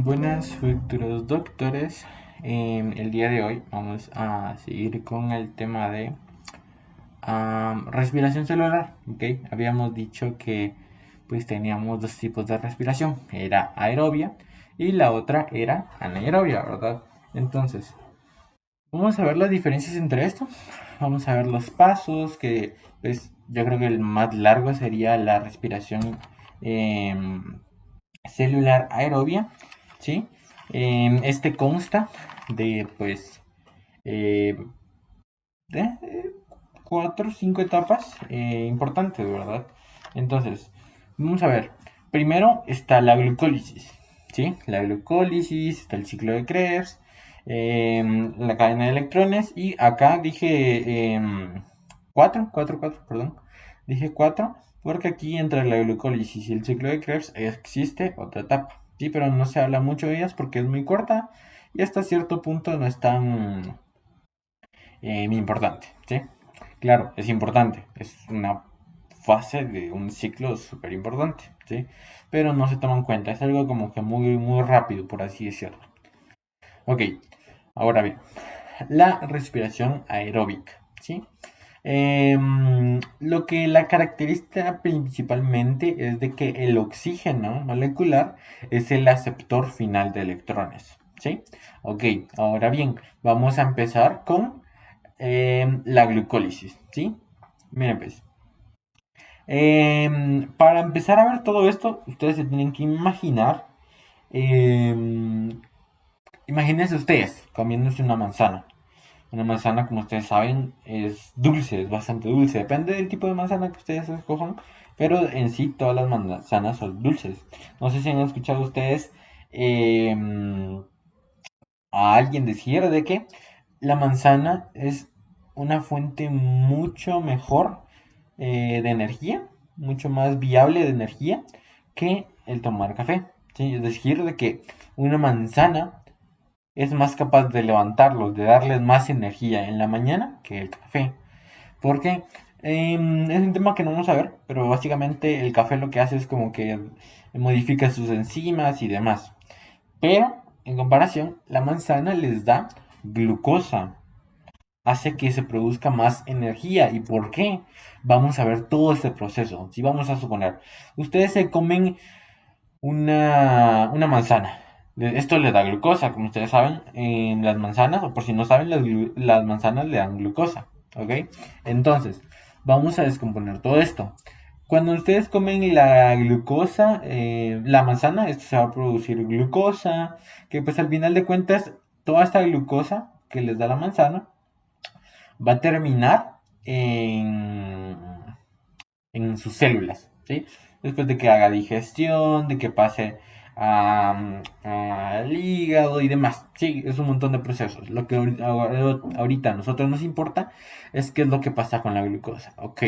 Buenas futuros doctores. El día de hoy vamos a seguir con el tema de respiración celular. ¿Ok? Habíamos dicho que pues teníamos dos tipos de respiración. Era aerobia y la otra era anaerobia, ¿verdad? Entonces, vamos a ver las diferencias entre esto. Vamos a ver los pasos que pues yo creo que el más largo sería la respiración celular aerobia, ¿sí? Este consta de, pues, eh, de 4 o 5 etapas importantes, ¿verdad? Entonces, vamos a ver. Primero está la glucólisis, ¿sí? La glucólisis, está el ciclo de Krebs, la cadena de electrones, y acá dije cuatro, perdón. Dije cuatro, porque aquí entre la glucólisis y el ciclo de Krebs existe otra etapa, ¿sí? Pero no se habla mucho de ellas porque es muy corta y hasta cierto punto no es tan importante, ¿sí? Claro, es importante, es una fase de un ciclo súper importante, ¿sí? Pero no se toma en cuenta, es algo como que muy rápido, por así decirlo. Ok, ahora bien, la respiración aeróbica, ¿sí? Lo que la caracteriza principalmente es de que el oxígeno molecular es el aceptor final de electrones, ¿sí? Ok, ahora bien, vamos a empezar con la glucólisis, ¿sí? Miren pues. Para empezar a ver todo esto, ustedes se tienen que imaginar. em, Imagínense ustedes comiéndose una manzana. Una manzana, como ustedes saben, es dulce, es bastante dulce. Depende del tipo de manzana que ustedes escojan, pero en sí todas las manzanas son dulces. No sé si han escuchado ustedes em, a alguien decir de que la manzana es una fuente mucho mejor de energía, mucho más viable de energía que el tomar café. ¿Sí? Es decir, de que una manzana es más capaz de levantarlos, de darles más energía en la mañana que el café. Porque es un tema que no vamos a ver, pero básicamente el café lo que hace es como que modifica sus enzimas y demás. Pero, en comparación, la manzana les da glucosa, hace que se produzca más energía. ¿Y por qué? Vamos a ver todo este proceso. Si vamos a suponer, ustedes se comen una manzana. Esto le da glucosa, como ustedes saben, en las manzanas, o por si no saben, las manzanas le dan glucosa. ¿Ok? Entonces, vamos a descomponer todo esto. Cuando ustedes comen la glucosa, la manzana, esto se va a producir glucosa, que pues al final de cuentas, toda esta glucosa que les da la manzana va a terminar en sus células, ¿sí? Después de que haga digestión, de que pase al hígado y demás. Sí, es un montón de procesos. Lo que ahorita a nosotros nos importa es qué es lo que pasa con la glucosa. Ok,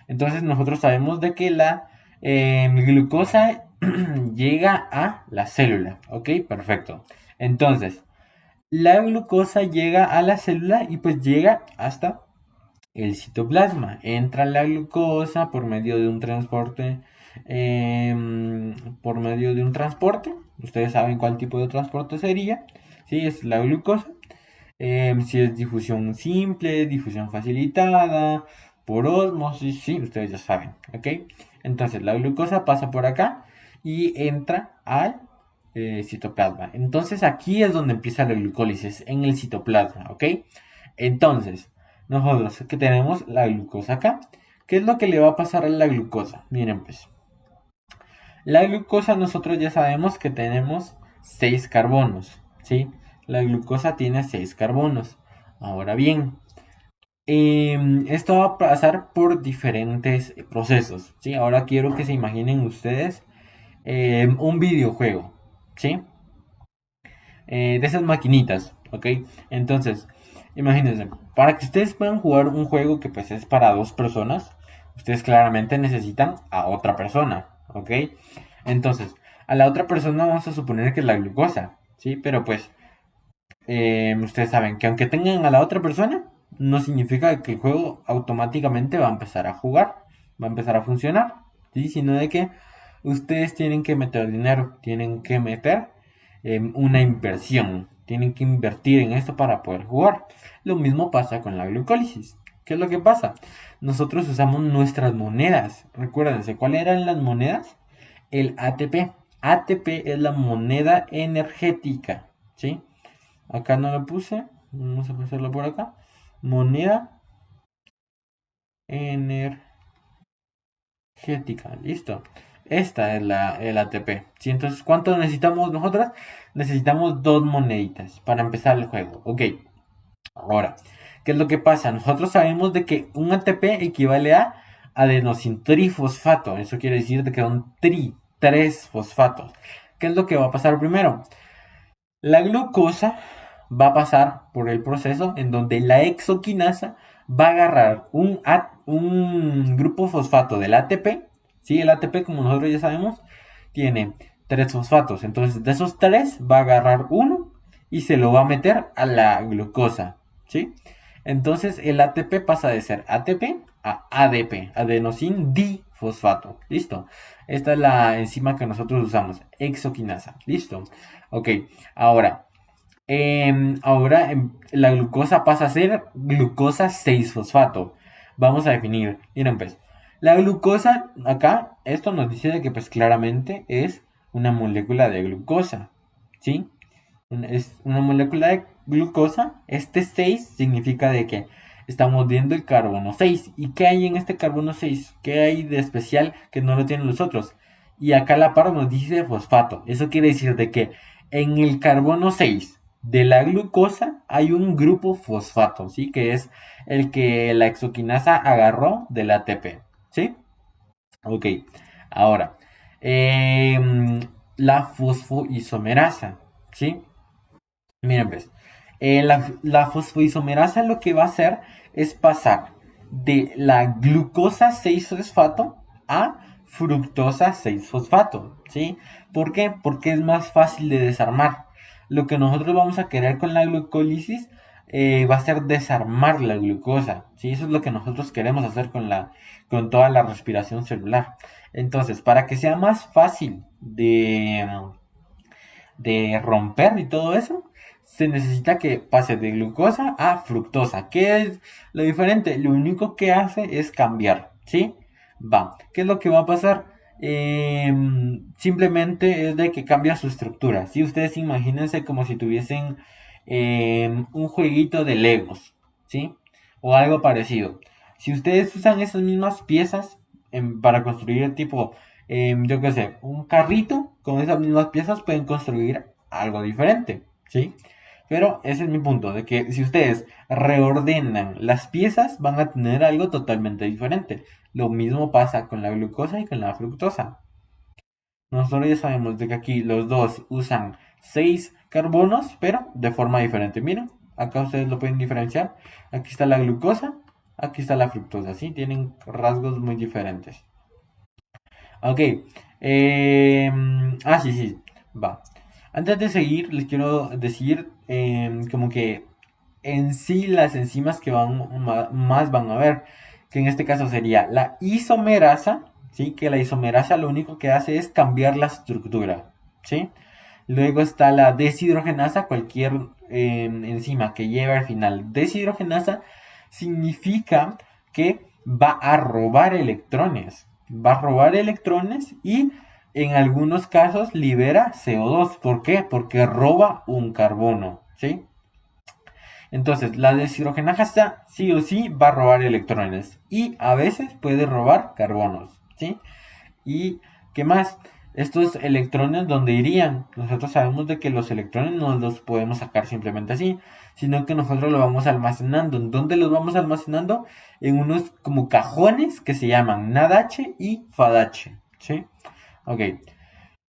entonces nosotros sabemos de que la glucosa llega a la célula. Ok, perfecto. Entonces, la glucosa llega a la célula y pues llega hasta el citoplasma. Entra la glucosa por medio de un transporte. Por medio de un transporte. Ustedes saben cuál tipo de transporte sería. Si es la glucosa. Si es difusión simple, difusión facilitada, por ósmosis, sí, ustedes ya saben. ¿Ok? Entonces la glucosa pasa por acá y entra al citoplasma. Entonces aquí es donde empieza la glucólisis, en el citoplasma. ¿Ok? Entonces, nosotros que tenemos la glucosa acá, ¿qué es lo que le va a pasar a la glucosa? Miren pues, la glucosa nosotros ya sabemos que tenemos 6 carbonos, ¿sí? La glucosa tiene 6 carbonos. Ahora bien, esto va a pasar por diferentes procesos, ¿sí? Ahora quiero que se imaginen ustedes un videojuego, ¿sí? De esas maquinitas, ¿ok? Entonces, imagínense, para que ustedes puedan jugar un juego que pues es para dos personas, ustedes claramente necesitan a otra persona, ¿ok? Entonces, a la otra persona vamos a suponer que es la glucosa, ¿sí? Pero pues, ustedes saben que aunque tengan a la otra persona, no significa que el juego automáticamente va a empezar a jugar, va a empezar a funcionar, ¿sí? Sino de que ustedes tienen que meter dinero, tienen que meter una inversión. Tienen que invertir en esto para poder jugar. Lo mismo pasa con la glucólisis. ¿Qué es lo que pasa? Nosotros usamos nuestras monedas. Recuérdense, ¿cuáles eran las monedas? El ATP. ATP es la moneda energética. ¿Sí? Acá no lo puse. Vamos a pasarlo por acá. Moneda energética. Listo. Esta es el ATP. ¿Sí? Entonces, ¿cuánto necesitamos nosotras? Necesitamos dos moneditas para empezar el juego. Ok. Ahora, ¿qué es lo que pasa? Nosotros sabemos de que un ATP equivale a adenosintrifosfato. Eso quiere decir de que son tres fosfatos. ¿Qué es lo que va a pasar primero? La glucosa va a pasar por el proceso en donde la exoquinasa va a agarrar un grupo fosfato del ATP. ¿Sí? El ATP, como nosotros ya sabemos, tiene tres fosfatos. Entonces, de esos tres va a agarrar uno y se lo va a meter a la glucosa. ¿Sí? Entonces, el ATP pasa de ser ATP a ADP, adenosin difosfato. Listo. Esta es la enzima que nosotros usamos, exoquinasa. Listo. Ok, ahora, la glucosa pasa a ser glucosa 6-fosfato. Vamos a definir. Miren pues, la glucosa acá, esto nos dice de que pues claramente es una molécula de glucosa. ¿Sí? Es una molécula de glucosa. Este 6 significa de que estamos viendo el carbono 6. ¿Y qué hay en este carbono 6? ¿Qué hay de especial que no lo tienen los otros? Y acá la par nos dice fosfato. Eso quiere decir de que en el carbono 6 de la glucosa hay un grupo fosfato, ¿sí? Que es el que la exoquinasa agarró del ATP, ¿sí? Ok, ahora, la fosfoisomerasa, ¿sí? Miren, pues, la fosfoisomerasa lo que va a hacer es pasar de la glucosa 6-fosfato a fructosa 6-fosfato, ¿sí? ¿Por qué? Porque es más fácil de desarmar. Lo que nosotros vamos a querer con la glucólisis va a ser desarmar la glucosa, ¿sí? Eso es lo que nosotros queremos hacer con toda la respiración celular. Entonces, para que sea más fácil de romper y todo eso, se necesita que pase de glucosa a fructosa. ¿Qué es lo diferente? Lo único que hace es cambiar, ¿sí? Va. ¿Qué es lo que va a pasar? Simplemente es de que cambia su estructura. Si ustedes imagínense como si tuviesen un jueguito de Legos, ¿sí? O algo parecido. Si ustedes usan esas mismas piezas para construir tipo yo qué sé, un carrito con esas mismas piezas pueden construir algo diferente, ¿sí? Pero ese es mi punto, de que si ustedes reordenan las piezas van a tener algo totalmente diferente. Lo mismo pasa con la glucosa y con la fructosa. Nosotros ya sabemos de que aquí los dos usan 6 carbonos, pero de forma diferente. Miren, acá ustedes lo pueden diferenciar. Aquí está la glucosa, aquí está la fructosa, ¿sí? Tienen rasgos muy diferentes. Ok. Sí, sí. Va. Antes de seguir, les quiero decir como que en sí las enzimas que más van a ver, que en este caso sería la isomerasa, ¿sí? Que la isomerasa lo único que hace es cambiar la estructura, ¿sí? Luego está la deshidrogenasa, cualquier enzima que lleve al final deshidrogenasa significa que va a robar electrones. Va a robar electrones y en algunos casos libera CO2. ¿Por qué? Porque roba un carbono, ¿sí? Entonces, la deshidrogenasa sí o sí va a robar electrones y a veces puede robar carbonos, ¿sí? ¿Y qué más? Estos electrones, ¿dónde irían? Nosotros sabemos de que los electrones no los podemos sacar simplemente así, sino que nosotros los vamos almacenando. ¿En dónde los vamos almacenando? En unos como cajones que se llaman NADH y FADH, ¿sí? Ok,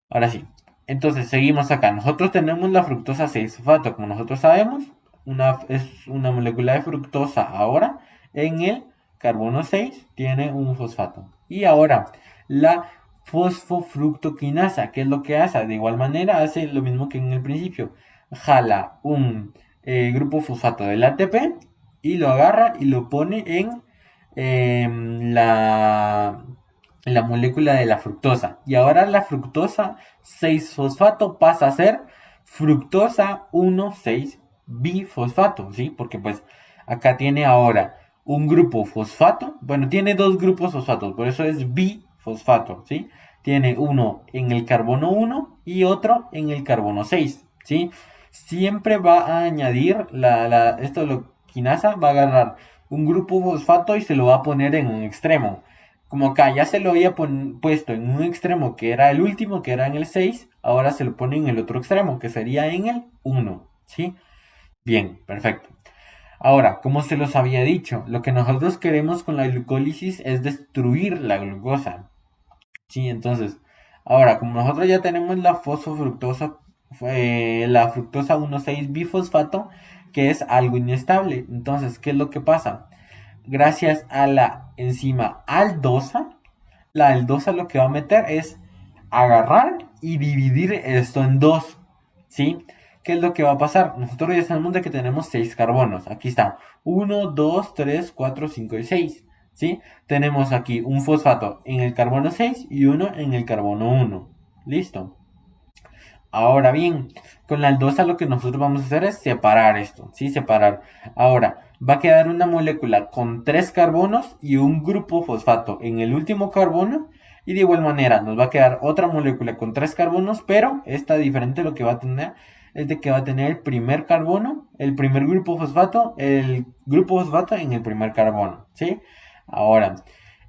ahora sí. Entonces, seguimos acá. Nosotros tenemos la fructosa 6-fosfato, como nosotros sabemos, es una molécula de fructosa. Ahora, en el carbono 6 tiene un fosfato. Y ahora, la fosfofructoquinasa, ¿qué es lo que hace? De igual manera, hace lo mismo que en el principio. Jala un grupo fosfato del ATP y lo agarra y lo pone en la molécula de la fructosa. Y ahora la fructosa 6-fosfato pasa a ser fructosa 1,6-bifosfato, ¿sí? Porque pues acá tiene ahora un grupo fosfato, bueno, tiene dos grupos fosfatos, por eso es bifosfato, ¿sí? Tiene uno en el carbono 1 y otro en el carbono 6, ¿sí? Siempre va a añadir esto lo quinasa va a agarrar un grupo fosfato y se lo va a poner en un extremo. Como acá ya se lo había puesto en un extremo que era el último, que era en el 6, ahora se lo pone en el otro extremo, que sería en el 1, ¿sí? Bien, perfecto. Ahora, como se los había dicho, lo que nosotros queremos con la glucólisis es destruir la glucosa, ¿sí? Entonces, ahora, como nosotros ya tenemos la fosfofructosa, la fructosa 1,6-bifosfato, que es algo inestable, entonces, ¿qué es lo que pasa? Gracias a la enzima aldosa, la aldosa lo que va a meter es agarrar y dividir esto en dos, ¿sí? ¿Qué es lo que va a pasar? Nosotros ya sabemos de que tenemos 6 carbonos. Aquí está. 1, 2, 3, 4, 5 y 6, ¿sí? Tenemos aquí un fosfato en el carbono 6 y uno en el carbono 1. Listo. Ahora bien, con la aldosa lo que nosotros vamos a hacer es separar esto, ¿sí? Separar. Ahora, va a quedar una molécula con 3 carbonos y un grupo fosfato en el último carbono. Y de igual manera, nos va a quedar otra molécula con 3 carbonos, pero esta diferente lo que va a tener es de que va a tener el primer carbono, el primer grupo fosfato, el grupo fosfato en el primer carbono, ¿sí? Ahora,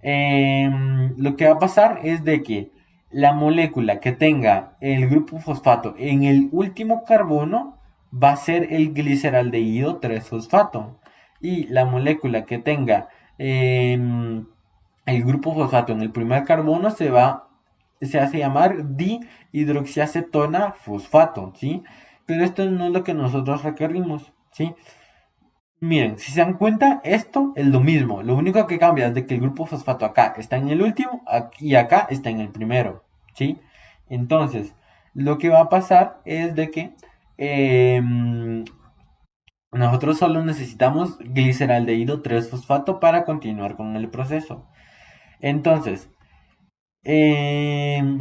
lo que va a pasar es de que la molécula que tenga el grupo fosfato en el último carbono va a ser el gliceraldehído 3-fosfato. Y la molécula que tenga el grupo fosfato en el primer carbono se hace llamar dihidroxiacetona fosfato, ¿sí? Pero esto no es lo que nosotros requerimos, ¿sí? Miren, si se dan cuenta, esto es lo mismo. Lo único que cambia es de que el grupo fosfato acá está en el último y acá está en el primero, ¿sí? Entonces, lo que va a pasar es de que nosotros solo necesitamos gliceraldehído 3-fosfato para continuar con el proceso. Entonces, em,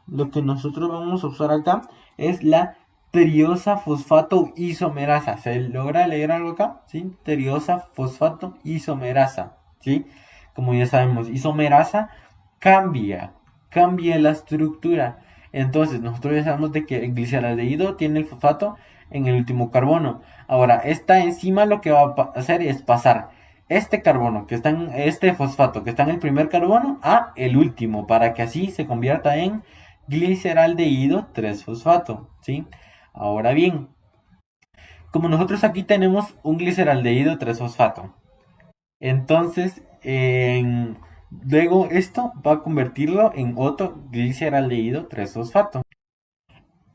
lo que nosotros vamos a usar acá es la triosa fosfato isomerasa. ¿Se logra leer algo acá? ¿Sí? Triosa fosfato isomerasa. ¿Sí? Como ya sabemos, isomerasa cambia, cambia la estructura. Entonces, nosotros ya sabemos de que el gliceraldehído tiene el fosfato en el último carbono. Ahora, esta enzima lo que va a hacer es pasar este carbono que está en este fosfato que está en el primer carbono a el último para que así se convierta en gliceraldehído 3-fosfato, ¿sí? Ahora bien, como nosotros aquí tenemos un gliceraldehído 3-fosfato, entonces luego esto va a convertirlo en otro gliceraldehído 3-fosfato.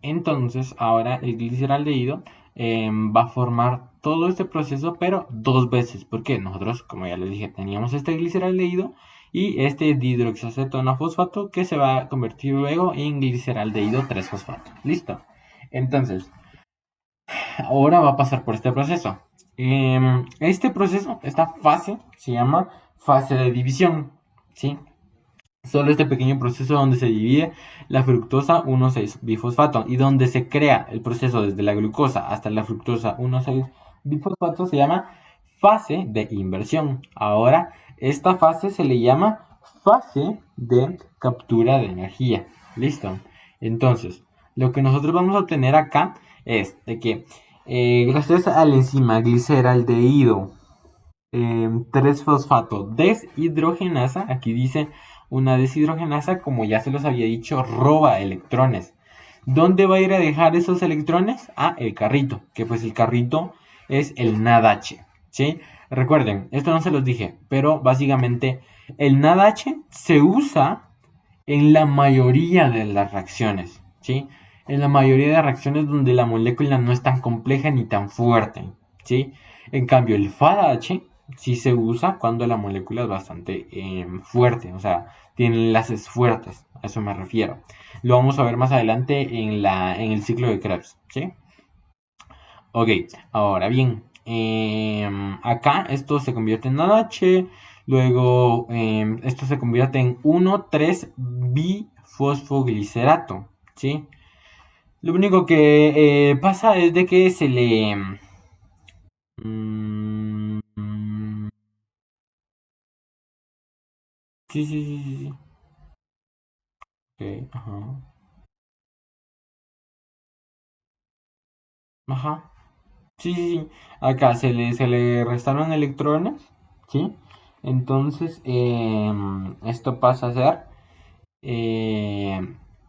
Entonces, ahora el gliceraldehído va a formar todo este proceso, pero dos veces. Porque nosotros, como ya les dije, teníamos este gliceraldehído y este dihidroxiacetona fosfato que se va a convertir luego en gliceraldehído 3-fosfato. Listo. Entonces, ahora va a pasar por este proceso. Este proceso, esta fase, se llama fase de división. ¿Sí? Solo este pequeño proceso donde se divide la fructosa 1,6-bifosfato y donde se crea el proceso desde la glucosa hasta la fructosa 1,6-bifosfato se llama fase de inversión. Ahora, esta fase se le llama fase de captura de energía. ¿Listo? Entonces, lo que nosotros vamos a obtener acá es de que gracias a la enzima gliceraldehído 3-fosfato deshidrogenasa, aquí dice una deshidrogenasa, como ya se los había dicho, roba electrones. ¿Dónde va a ir a dejar esos electrones? A el carrito, que pues el carrito es el NADH, ¿sí? Recuerden, esto no se los dije, pero básicamente el NADH se usa en la mayoría de las reacciones, ¿sí? En la mayoría de reacciones donde la molécula no es tan compleja ni tan fuerte, ¿sí? En cambio, el FADH sí se usa cuando la molécula es bastante fuerte, o sea, tiene enlaces fuertes, a eso me refiero. Lo vamos a ver más adelante en el ciclo de Krebs, ¿sí? Ok, ahora bien, acá esto se convierte en NaDH, luego esto se convierte en 1,3-bifosfoglicerato, ¿sí? Lo único que pasa es de que se le... mm, mm, sí, sí, sí, sí, sí. Ok, ajá. Ajá. Sí, sí, sí. Acá se le restaron electrones, ¿sí? Entonces, esto pasa a ser eh,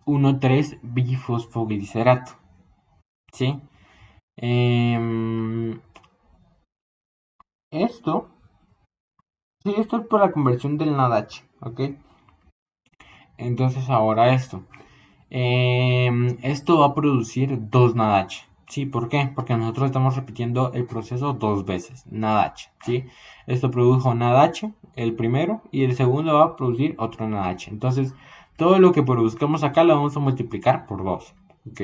1,3 bifosfoglicerato, ¿sí? Em, esto, sí, esto es por la conversión del NADH, ¿ok? Entonces, ahora esto. Esto va a producir dos NADH. ¿Sí? ¿Por qué? Porque nosotros estamos repitiendo el proceso dos veces. NADH. ¿Sí? Esto produjo NADH, el primero, y el segundo va a producir otro NADH. Entonces, todo lo que produzcamos acá lo vamos a multiplicar por dos. ¿Ok?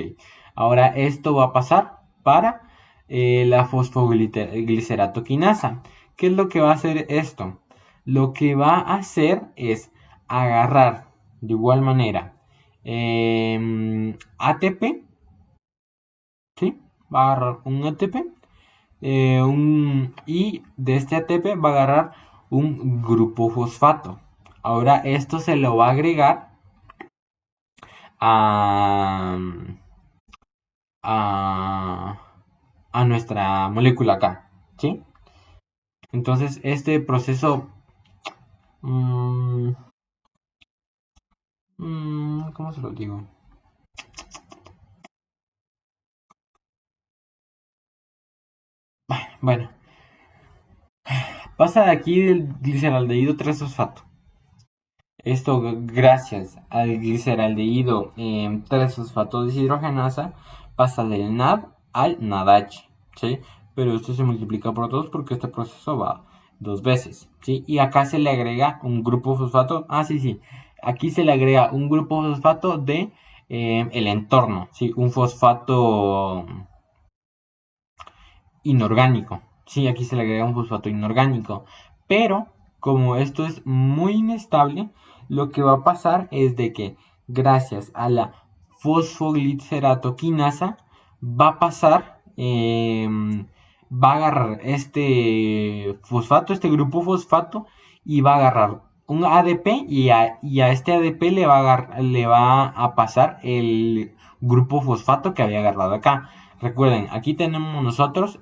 Ahora, esto va a pasar para la fosfogliceratoquinasa. ¿Qué es lo que va a hacer esto? Lo que va a hacer es agarrar de igual manera ATP, ¿sí? Va a agarrar un ATP y de este ATP va a agarrar un grupo fosfato. Ahora esto se lo va a agregar a, a, a nuestra molécula acá, ¿sí? Entonces este proceso, mmm, ¿cómo se lo digo? Bueno, pasa de aquí del gliceraldehído 3-fosfato. Esto gracias al gliceraldehído 3-fosfato deshidrogenasa pasa del NAD al NADH, ¿sí? Pero esto se multiplica por dos porque este proceso va dos veces, ¿sí? Y acá se le agrega un grupo fosfato, sí, sí, aquí se le agrega un grupo fosfato de el entorno, ¿sí? Un fosfato inorgánico. Sí, aquí se le agrega un fosfato inorgánico. Pero como esto es muy inestable, lo que va a pasar es de que gracias a la fosfogliceratoquinasa va a pasar, va a agarrar este fosfato, este grupo fosfato, y va a agarrar un ADP y a este ADP le va a pasar el grupo fosfato que había agarrado acá. Recuerden, aquí tenemos nosotros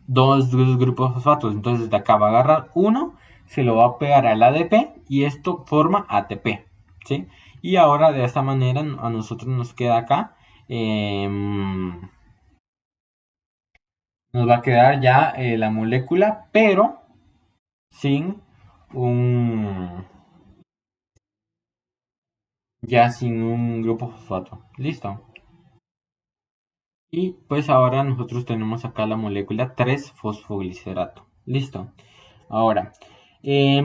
dos grupos fosfatos. Entonces de acá va a agarrar uno, se lo va a pegar al ADP y esto forma ATP. ¿Sí? Y ahora de esta manera a nosotros nos queda acá. Nos va a quedar ya la molécula, pero sin un. Ya sin un grupo fosfato. Listo. Y pues ahora nosotros tenemos acá la molécula 3-fosfoglicerato. Listo. Ahora,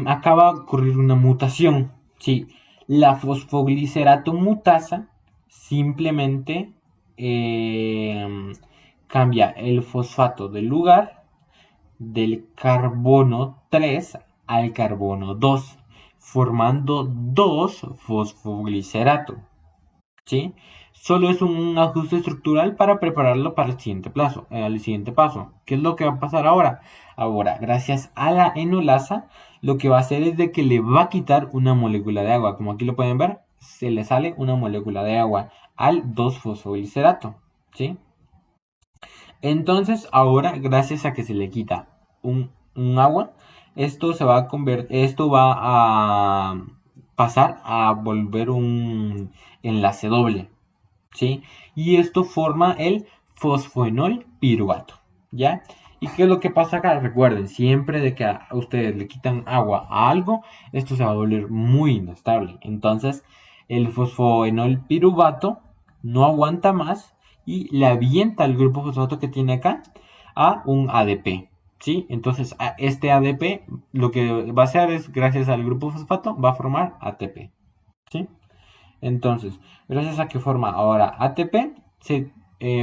acá va a ocurrir una mutación. Sí, la fosfoglicerato mutasa simplemente cambia el fosfato del lugar del carbono 3 al carbono 2, formando 2 fosfoglicerato. ¿Sí? Solo es un ajuste estructural para prepararlo para el siguiente paso. ¿Qué es lo que va a pasar ahora? Ahora, gracias a la enolasa, lo que va a hacer es de que le va a quitar una molécula de agua. Como aquí lo pueden ver, se le sale una molécula de agua al 2-fosfoglicerato. ¿Sí? Entonces, ahora, gracias a que se le quita un agua, esto va a pasar a volver un enlace doble. ¿Sí? Y esto forma el fosfoenol piruvato, ¿ya? ¿Y qué es lo que pasa acá? Recuerden, siempre de que a ustedes le quitan agua a algo, esto se va a volver muy inestable. Entonces, el fosfoenol piruvato no aguanta más y le avienta el grupo fosfato que tiene acá a un ADP. ¿Sí? Entonces, a este ADP lo que va a hacer es, gracias al grupo fosfato, va a formar ATP. ¿Sí? Entonces, gracias a que forma ahora ATP, se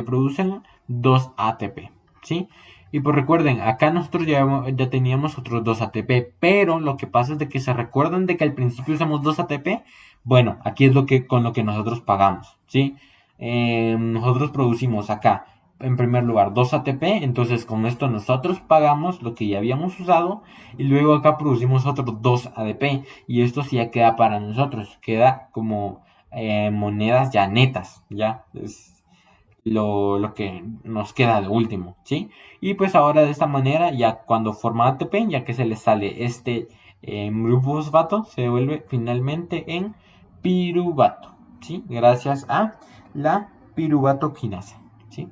producen dos ATP, ¿sí? Y pues recuerden, acá nosotros ya teníamos otros 2 ATP, pero lo que pasa es de que se recuerdan de que al principio usamos 2 ATP. Bueno, aquí es con lo que nosotros pagamos, ¿sí? Nosotros producimos acá, en primer lugar, 2 ATP, entonces con esto nosotros pagamos lo que ya habíamos usado y luego acá producimos otros 2 ADP y esto sí ya queda para nosotros, queda como monedas ya netas, ya es lo que nos queda de último, ¿sí? Y pues ahora de esta manera, ya cuando forma ATP, ya que se le sale este grupo fosfato, se devuelve finalmente en piruvato, ¿sí? Gracias a la piruvatoquinasa, ¿sí?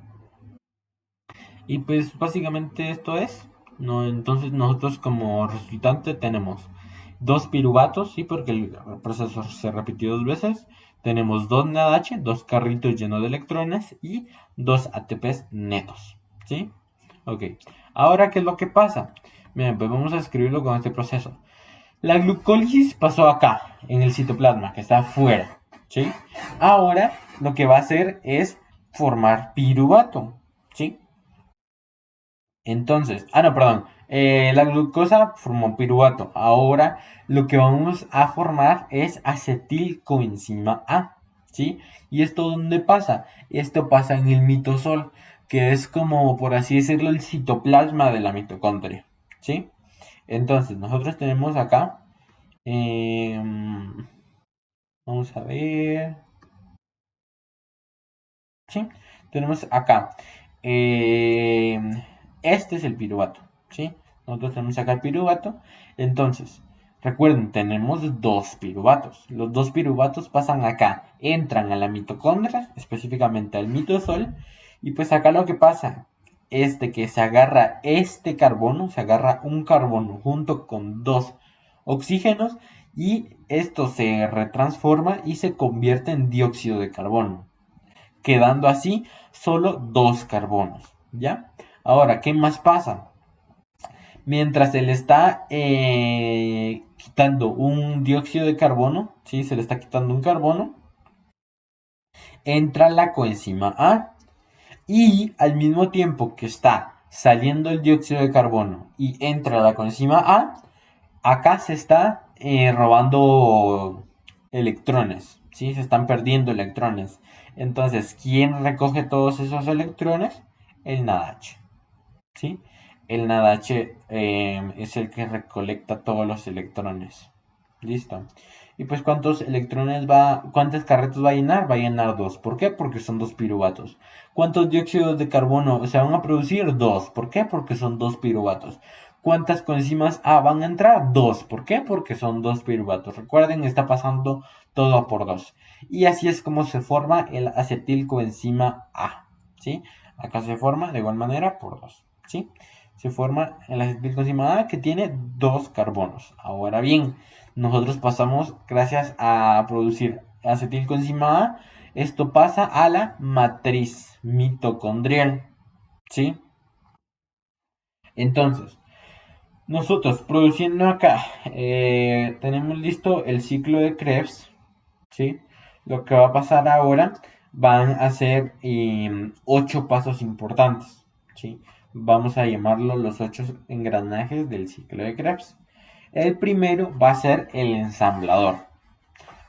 Y pues básicamente esto es, ¿no? Entonces nosotros como resultante tenemos dos piruvatos, ¿sí? Porque el proceso se repitió dos veces. Tenemos dos NADH, dos carritos llenos de electrones y dos ATPs netos, ¿sí? Ok. Ahora, ¿qué es lo que pasa? Bien, pues vamos a escribirlo con este proceso. La glucólisis pasó acá, en el citoplasma, que está afuera, ¿sí? Ahora lo que va a hacer es formar piruvato, ¿sí? Entonces, no, perdón. La glucosa formó piruvato. Ahora lo que vamos a formar es acetilcoenzima A. ¿Sí? ¿Y esto dónde pasa? Esto pasa en el mitosol, que es como, por así decirlo, el citoplasma de la mitocondria. ¿Sí? Entonces, nosotros tenemos acá. Vamos a ver. ¿Sí? Tenemos acá. eh, este es el piruvato, ¿sí? Nosotros tenemos acá el piruvato. Entonces, recuerden, tenemos dos piruvatos. Los dos piruvatos pasan acá, entran a la mitocondria, específicamente al mitosol. Y pues acá lo que pasa es de que se agarra este carbono, se agarra un carbono junto con dos oxígenos y esto se retransforma y se convierte en dióxido de carbono, quedando así solo dos carbonos, ¿ya? Ahora, ¿qué más pasa? Mientras se le está quitando un dióxido de carbono, ¿sí? Se le está quitando un carbono, entra la coenzima A y al mismo tiempo que está saliendo el dióxido de carbono y entra la coenzima A, acá se está robando electrones, ¿sí? Se están perdiendo electrones. Entonces, ¿quién recoge todos esos electrones? El NADH, ¿sí? El NADH es el que recolecta todos los electrones. Listo. Y pues ¿cuántos carretos va a llenar? Va a llenar dos. ¿Por qué? Porque son dos piruvatos. ¿Cuántos dióxidos de carbono se van a producir? Dos. ¿Por qué? Porque son dos piruvatos. ¿Cuántas coenzimas A van a entrar? Dos. ¿Por qué? Porque son dos piruvatos. Recuerden, está pasando todo por dos. Y así es como se forma el acetilcoenzima A. ¿Sí? Acá se forma de igual manera por dos. ¿Sí? Se forma el acetilcoenzima A que tiene dos carbonos. Ahora bien, nosotros pasamos, gracias a producir acetilcoenzima A, esto pasa a la matriz mitocondrial, ¿sí? Entonces, nosotros produciendo acá, tenemos listo el ciclo de Krebs, ¿sí? Lo que va a pasar ahora van a ser 8 pasos importantes, ¿sí? Vamos a llamarlo los 8 engranajes del ciclo de Krebs. El primero va a ser el ensamblador.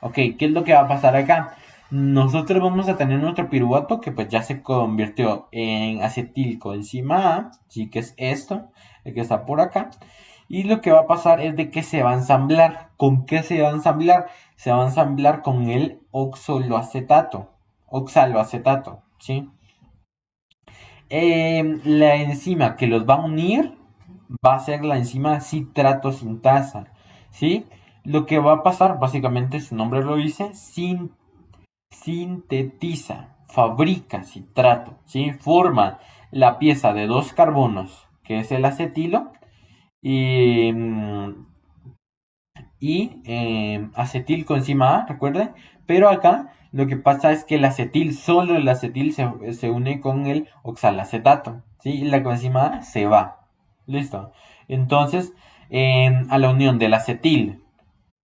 Ok, ¿qué es lo que va a pasar acá? Nosotros vamos a tener nuestro piruvato que pues ya se convirtió en acetilcoenzima A, sí que es esto, el que está por acá. Y lo que va a pasar es de que se va a ensamblar. ¿Con qué se va a ensamblar? Se va a ensamblar con el oxaloacetato, ¿sí? La enzima que los va a unir va a ser la enzima citrato sintasa, ¿sí? Lo que va a pasar, básicamente su nombre lo dice, sintetiza, fabrica citrato, ¿sí? Forma la pieza de dos carbonos, que es el acetilo, y, acetilcoenzima A, recuerden, pero acá lo que pasa es que solo el acetil se une con el oxalacetato, ¿sí? Y la coenzima A se va. Listo. Entonces, a la unión del acetil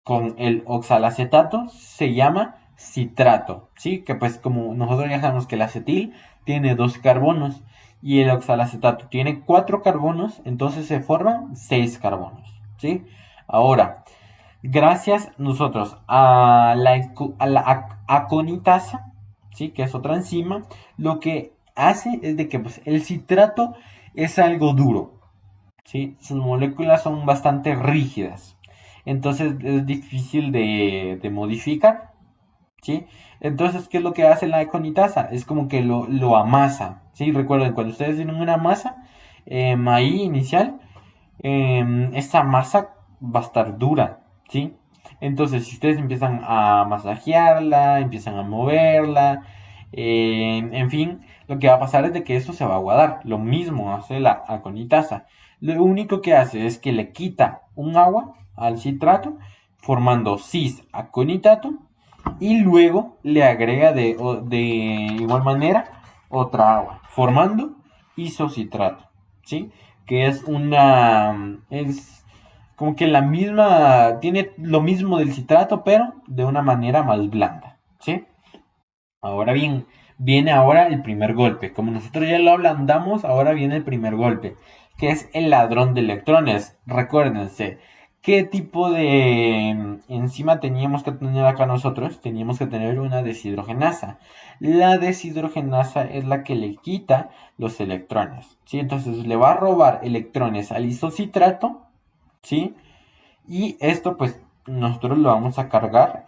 con el oxalacetato se llama citrato, ¿sí? Que pues como nosotros ya sabemos que el acetil tiene 2 carbonos y el oxalacetato tiene 4 carbonos, entonces se forman 6 carbonos, ¿sí? Ahora, gracias nosotros a la aconitasa, ¿sí? Que es otra enzima, lo que hace es de que pues, el citrato es algo duro, ¿sí? Sus moléculas son bastante rígidas, entonces es difícil de modificar, ¿sí? Entonces, ¿qué es lo que hace la aconitasa? Es como que lo amasa, ¿sí? Recuerden, cuando ustedes tienen una masa, ahí inicial, esa masa va a estar dura, ¿sí? Entonces, si ustedes empiezan a masajearla, empiezan a moverla, en fin, lo que va a pasar es de que esto se va a aguadar. Lo mismo hace la aconitasa. Lo único que hace es que le quita un agua al citrato, formando cis-aconitato, y luego le agrega de igual manera otra agua, formando isocitrato, ¿sí? Que es como que la misma, tiene lo mismo del citrato, pero de una manera más blanda, ¿sí? Ahora bien, viene ahora el primer golpe. Como nosotros ya lo ablandamos, ahora viene el primer golpe, que es el ladrón de electrones. Recuérdense, ¿qué tipo de enzima teníamos que tener acá nosotros? Teníamos que tener una deshidrogenasa. La deshidrogenasa es la que le quita los electrones, ¿sí? Entonces le va a robar electrones al isocitrato, ¿sí? Y esto pues nosotros lo vamos a cargar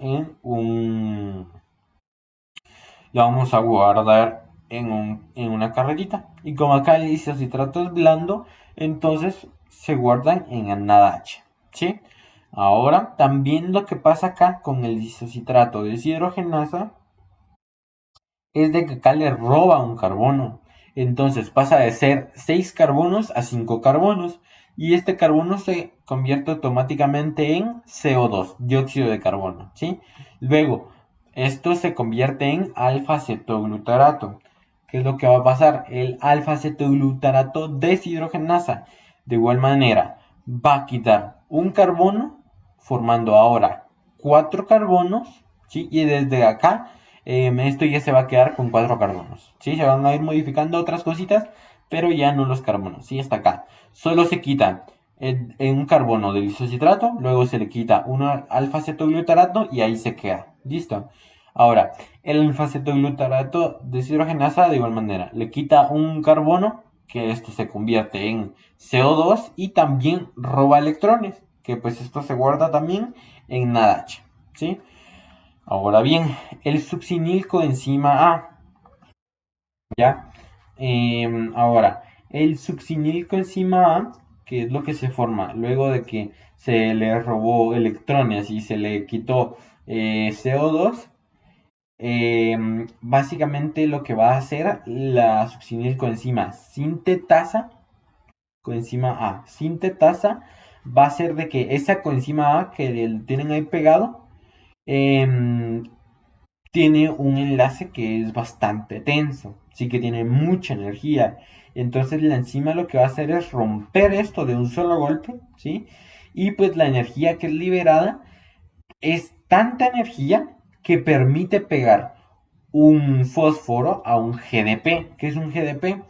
lo vamos a guardar en una carretita. Y como acá el isocitrato es blando, entonces se guardan en nada H, ¿sí? Ahora, también lo que pasa acá con el isocitrato de deshidrogenasa es de que acá le roba un carbono. Entonces pasa de ser 6 carbonos a 5 carbonos. Y este carbono se convierte automáticamente en CO2, dióxido de carbono, ¿sí? Luego, esto se convierte en alfa-cetoglutarato. ¿Qué es lo que va a pasar? El alfa-cetoglutarato deshidrogenasa, de igual manera, va a quitar un carbono, formando ahora 4 carbonos, ¿sí? Y desde acá esto ya se va a quedar con 4 carbonos, ¿sí? Se van a ir modificando otras cositas, pero ya no los carbonos, ¿sí? Hasta acá. Solo se quitan en un carbono del isocitrato, luego se le quita un alfa-cetoglutarato y ahí se queda. ¿Listo? Ahora, el alfa-cetoglutarato deshidrogenasa de igual manera, le quita un carbono, que esto se convierte en CO2 y también roba electrones, que pues esto se guarda también en NADH, ¿sí? Ahora bien, el succinil coenzima A, ¿ya? Ahora, el succinil coenzima A, que es lo que se forma luego de que se le robó electrones y se le quitó CO2, básicamente lo que va a hacer la succinil coenzima sintetasa, coenzima A, sintetasa, va a hacer de que esa coenzima A que tienen ahí pegado, em, tiene un enlace que es bastante tenso, sí que tiene mucha energía. Entonces la enzima lo que va a hacer es romper esto de un solo golpe, ¿sí? Y pues la energía que es liberada es tanta energía que permite pegar un fósforo a un GDP. ¿Qué es un GDP?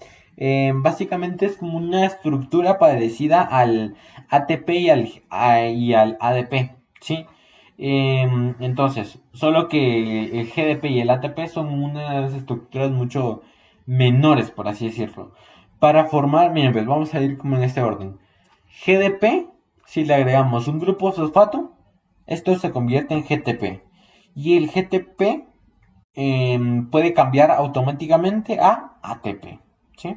Básicamente es como una estructura parecida al ATP y al ADP, ¿sí? Entonces, solo que el GDP y el ATP son unas estructuras mucho menores, por así decirlo. Para formar, miren, pues vamos a ir como en este orden. GDP, si le agregamos un grupo fosfato, esto se convierte en GTP. Y el GTP puede cambiar automáticamente a ATP, ¿sí?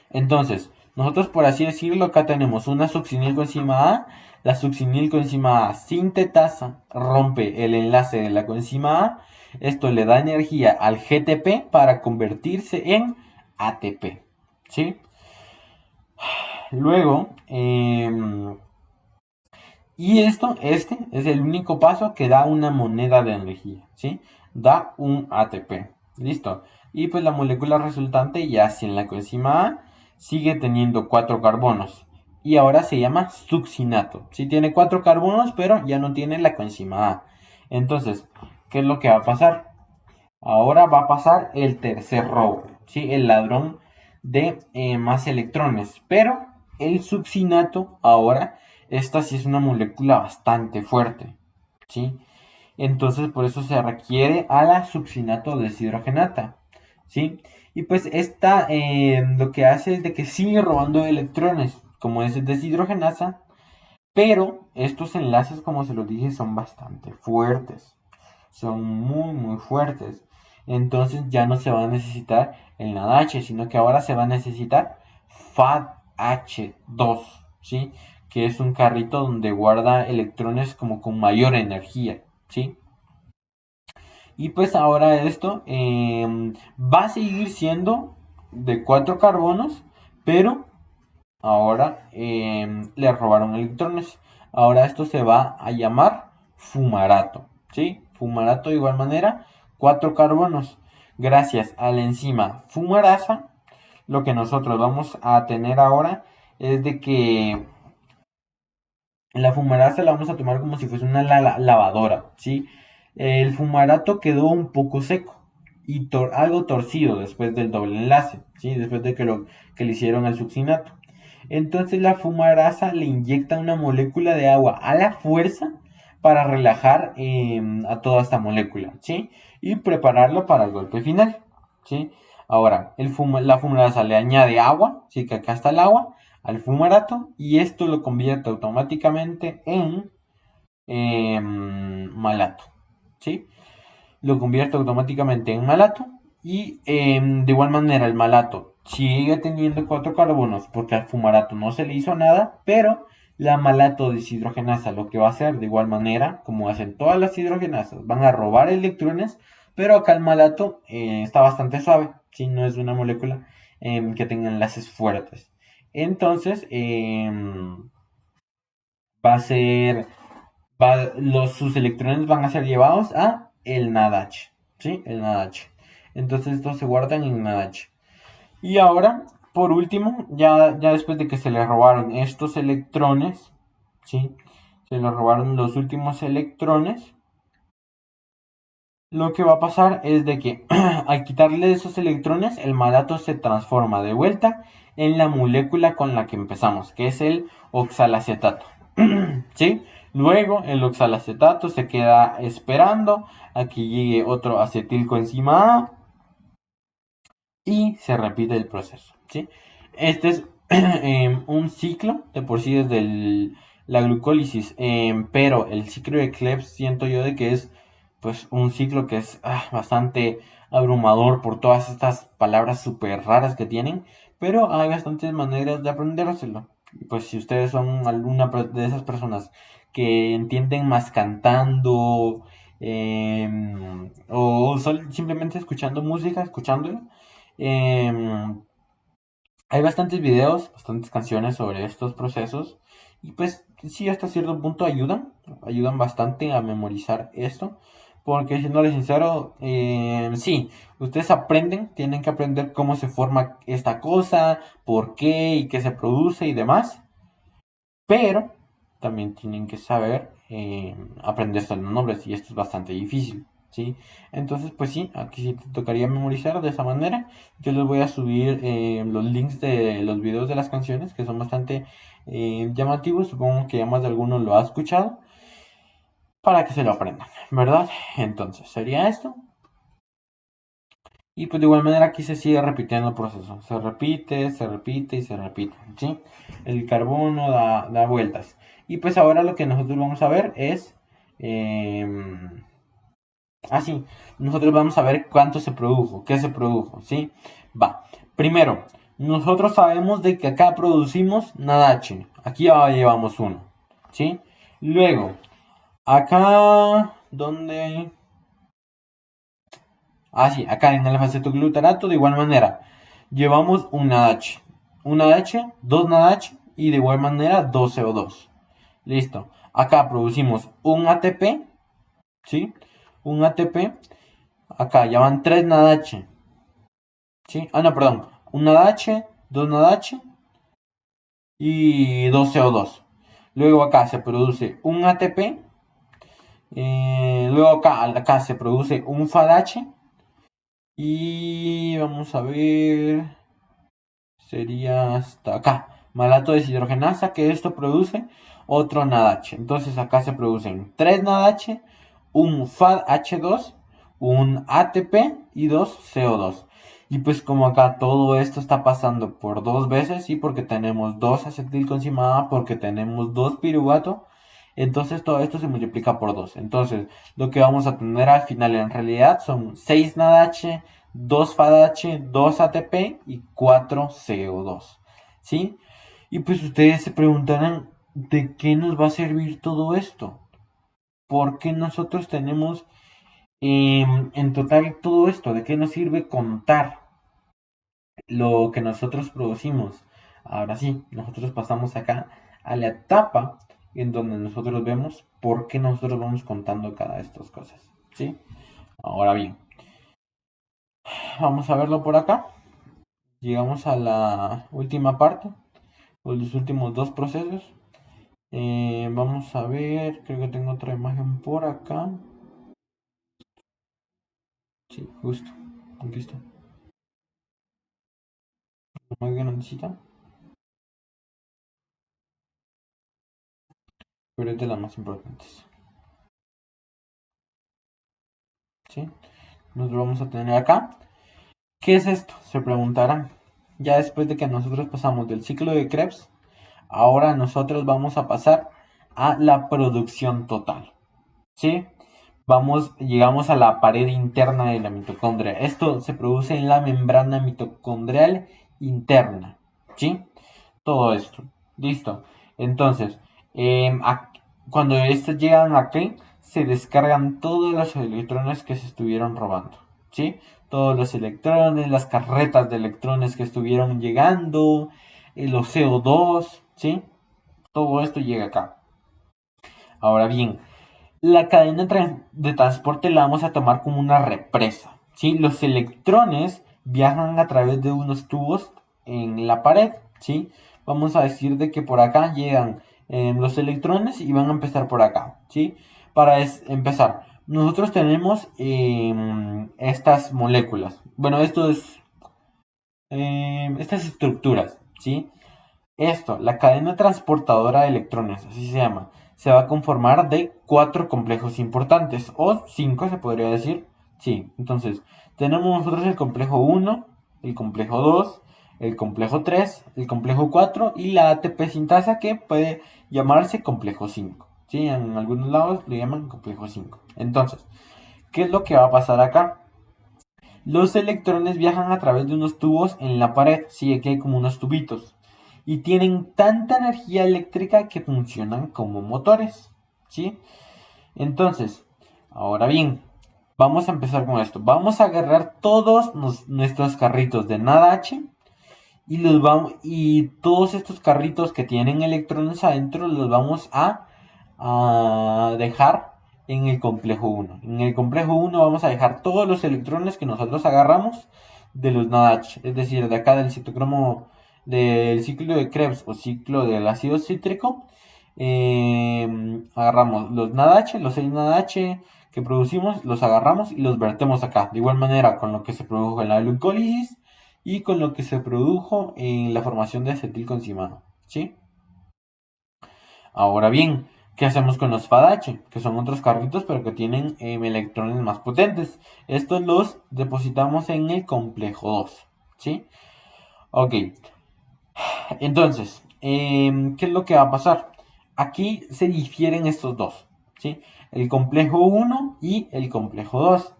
Entonces, nosotros por así decirlo, acá tenemos una succinilcoenzima A. La succinilcoenzima A sintetasa, rompe el enlace de la coenzima A. Esto le da energía al GTP para convertirse en ATP, ¿sí? Luego, y este es el único paso que da una moneda de energía, ¿sí? Da un ATP. Listo. Y pues la molécula resultante ya sin la coenzima A sigue teniendo 4 carbonos. Y ahora se llama succinato. Sí tiene 4 carbonos, pero ya no tiene la coenzima A. Entonces, ¿qué es lo que va a pasar? Ahora va a pasar el tercer robo, ¿sí? El ladrón de más electrones. Pero el succinato ahora, esta sí es una molécula bastante fuerte, ¿sí? Entonces por eso se requiere a la succinato deshidrogenata, ¿sí? Y pues esta lo que hace es de que sigue robando electrones, como es deshidrogenasa, pero estos enlaces, como se los dije, son bastante fuertes. Son muy fuertes. Entonces ya no se va a necesitar el NADH, sino que ahora se va a necesitar FADH2, ¿sí? Que es un carrito donde guarda electrones como con mayor energía, ¿sí? Y pues ahora esto va a seguir siendo de 4 carbonos, pero ahora le robaron electrones. Ahora esto se va a llamar fumarato, ¿sí? Fumarato de igual manera, 4 carbonos. Gracias a la enzima fumarasa, lo que nosotros vamos a tener ahora es de que la fumarasa la vamos a tomar como si fuese una lavadora, ¿sí? El fumarato quedó un poco seco y algo torcido después del doble enlace, ¿sí? Después de que le hicieron el succinato. Entonces la fumarasa le inyecta una molécula de agua a la fuerza para relajar a toda esta molécula, ¿sí? Y prepararlo para el golpe final, ¿sí? Ahora, la fumarasa le añade agua, ¿sí? Que acá está el agua, al fumarato y esto lo convierte automáticamente en malato, ¿sí? Lo convierte automáticamente en malato y de igual manera el malato sigue teniendo 4 carbonos porque al fumarato no se le hizo nada, pero la malato deshidrogenasa lo que va a hacer de igual manera, como hacen todas las hidrogenasas, van a robar electrones, pero acá el malato está bastante suave, ¿sí? No es una molécula que tenga enlaces fuertes. Entonces, va a ser sus electrones van a ser llevados a el NADH, ¿sí? El NADH. Entonces estos se guardan en NADH. Y ahora, por último, ya después de que se le robaron estos electrones, ¿sí? Se le robaron los últimos electrones. Lo que va a pasar es de que al quitarle esos electrones, el malato se transforma de vuelta en la molécula con la que empezamos, que es el oxalacetato. ¿Sí? Luego el oxalacetato se queda esperando a que llegue otro acetilcoenzima A y se repite el proceso, ¿sí? Este es un ciclo, de por sí desde la glucólisis, pero el ciclo de Krebs siento yo de que es pues un ciclo que es bastante abrumador por todas estas palabras súper raras que tienen, pero hay bastantes maneras de aprendérselo. Pues si ustedes son alguna de esas personas que entienden más cantando o simplemente escuchando música, escuchándolo, Em, hay bastantes videos, bastantes canciones sobre estos procesos y pues sí, hasta cierto punto ayudan bastante a memorizar esto, porque siéndole sincero, sí, ustedes aprenden, tienen que aprender cómo se forma esta cosa, por qué y qué se produce y demás, pero también tienen que saber aprenderse los nombres y esto es bastante difícil, ¿sí? Entonces, pues sí, aquí sí te tocaría memorizar de esa manera. Yo les voy a subir los links de los videos de las canciones que son bastante llamativos. Supongo que ya más de alguno lo ha escuchado para que se lo aprendan, ¿verdad? Entonces, sería esto. Y pues de igual manera aquí se sigue repitiendo el proceso. Se repite, se repite y se repite, ¿sí? El carbono da vueltas. Y pues ahora lo que nosotros vamos a ver es... sí, nosotros vamos a ver cuánto se produjo, qué se produjo, ¿sí? Va. Primero, nosotros sabemos de que acá producimos NADH. Aquí ya llevamos uno, ¿sí? Luego, acá, ¿dónde? Sí, acá en el acetoglutarato de igual manera. Llevamos un NADH. Un NADH, dos NADH y de igual manera dos CO2. Listo. Acá producimos un ATP, ¿sí? Un ATP. Acá ya van tres NADH, ¿sí? No, perdón. Un NADH, dos NADH y dos CO2. Luego acá se produce un ATP Luego acá se produce un FADH. Y vamos a ver. Sería hasta acá. Malato deshidrogenasa, que esto produce otro NADH. Entonces acá se producen 3 NADH, un FADH2, un ATP y 2 CO2. Y pues como acá todo esto está pasando por dos veces, ¿sí? Porque tenemos 2 acetilconcimada, porque tenemos 2 piruvato, entonces todo esto se multiplica por 2. Entonces lo que vamos a tener al final en realidad son 6 NADH, 2 FADH, 2 ATP y 4 CO2. ¿Sí? Y pues ustedes se preguntarán, ¿de qué nos va a servir todo esto? ¿Por qué nosotros tenemos en total todo esto? ¿De qué nos sirve contar lo que nosotros producimos? Ahora sí, nosotros pasamos acá a la etapa en donde nosotros vemos por qué nosotros vamos contando cada de estas cosas. ¿Sí? Ahora bien, vamos a verlo por acá. Llegamos a la última parte, o los últimos dos procesos. Vamos a ver, creo que tengo otra imagen por acá. Sí, justo, aquí está. Muy grandecita, pero es de las más importantes. ¿Sí? Nos lo vamos a tener acá. ¿Qué es esto? Se preguntarán. Ya después de que nosotros pasamos del ciclo de Krebs, ahora nosotros vamos a pasar a la producción total. ¿Sí? Llegamos a la pared interna de la mitocondria. Esto se produce en la membrana mitocondrial interna. ¿Sí? Todo esto. Listo. Entonces, cuando estos llegan aquí, se descargan todos los electrones que se estuvieron robando. ¿Sí? Todos los electrones, las carretas de electrones que estuvieron llegando, los CO2, ¿sí? Todo esto llega acá. Ahora bien, la cadena de transporte la vamos a tomar como una represa. ¿Sí? Los electrones viajan a través de unos tubos en la pared. ¿Sí? Vamos a decir de que por acá llegan los electrones y van a empezar por acá. ¿Sí? Para empezar, nosotros tenemos estas moléculas. Bueno, estas estructuras. ¿Sí? Esto, la cadena transportadora de electrones, así se llama, se va a conformar de cuatro complejos importantes, o cinco se podría decir. Sí, entonces tenemos nosotros el complejo uno, el complejo 2, el complejo 3, el complejo 4 y la ATP sintasa, que puede llamarse complejo 5. Sí, en algunos lados lo llaman complejo 5. Entonces, ¿qué es lo que va a pasar acá? Los electrones viajan a través de unos tubos en la pared, sí, aquí hay como unos tubitos, y tienen tanta energía eléctrica que funcionan como motores, ¿sí? Entonces, ahora bien, vamos a empezar con esto. Vamos a agarrar todos nuestros carritos de NADH y todos estos carritos que tienen electrones adentro los vamos a dejar en el complejo 1. En el complejo 1 vamos a dejar todos los electrones que nosotros agarramos de los NADH, es decir, de acá del citocromo del ciclo de Krebs o ciclo del ácido cítrico. Agarramos los NADH, los 6 NADH que producimos, los agarramos y los vertemos acá. De igual manera con lo que se produjo en la glucólisis y con lo que se produjo en la formación de acetilconcimado. ¿Sí? Ahora bien, ¿qué hacemos con los FADH? Que son otros carritos pero que tienen electrones más potentes. Estos los depositamos en el complejo 2. ¿Sí? Ok. Entonces, ¿qué es lo que va a pasar? Aquí se difieren estos dos. ¿Sí? El complejo 1 y el complejo 2.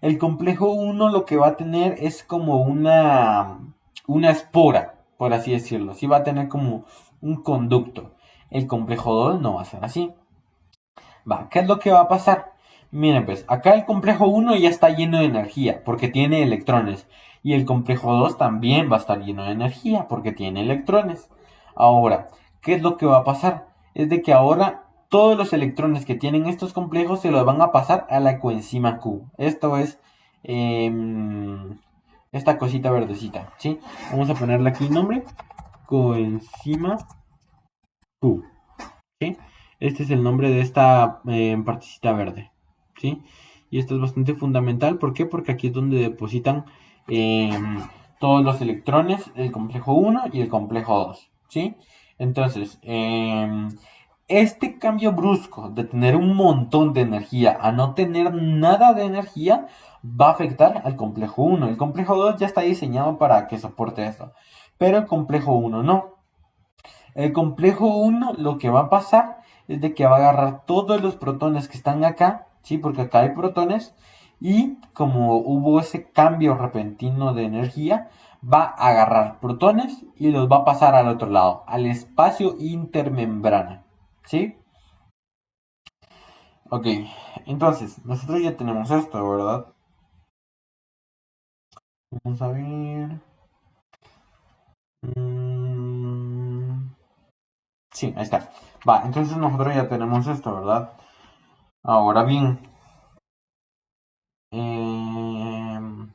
El complejo 1 lo que va a tener es como una espora, por así decirlo. Sí va a tener como un conducto. El complejo 2 no va a ser así. Va, ¿qué es lo que va a pasar? Miren, pues acá el complejo 1 ya está lleno de energía porque tiene electrones. Y el complejo 2 también va a estar lleno de energía porque tiene electrones. Ahora, ¿qué es lo que va a pasar? Es de que ahora todos los electrones que tienen estos complejos se los van a pasar a la coenzima Q. Esto es esta cosita verdecita, ¿sí? Vamos a ponerle aquí nombre. Coenzima Q. ¿Sí? Este es el nombre de esta partecita verde, ¿sí? Y esto es bastante fundamental, ¿por qué? Porque aquí es donde depositan todos los electrones, el complejo 1 y el complejo 2, ¿sí? Entonces, este cambio brusco de tener un montón de energía a no tener nada de energía va a afectar al complejo 1. El complejo 2 ya está diseñado para que soporte esto, pero el complejo 1 no. El complejo 1 lo que va a pasar es de que va a agarrar todos los protones que están acá, ¿sí? Porque acá hay protones, y como hubo ese cambio repentino de energía, va a agarrar protones y los va a pasar al otro lado, al espacio intermembrana, ¿sí? Ok, entonces, nosotros ya tenemos esto, ¿verdad? Vamos a ver. Mm, sí, ahí está. Va, entonces nosotros ya tenemos esto, ¿verdad? Ahora bien, em,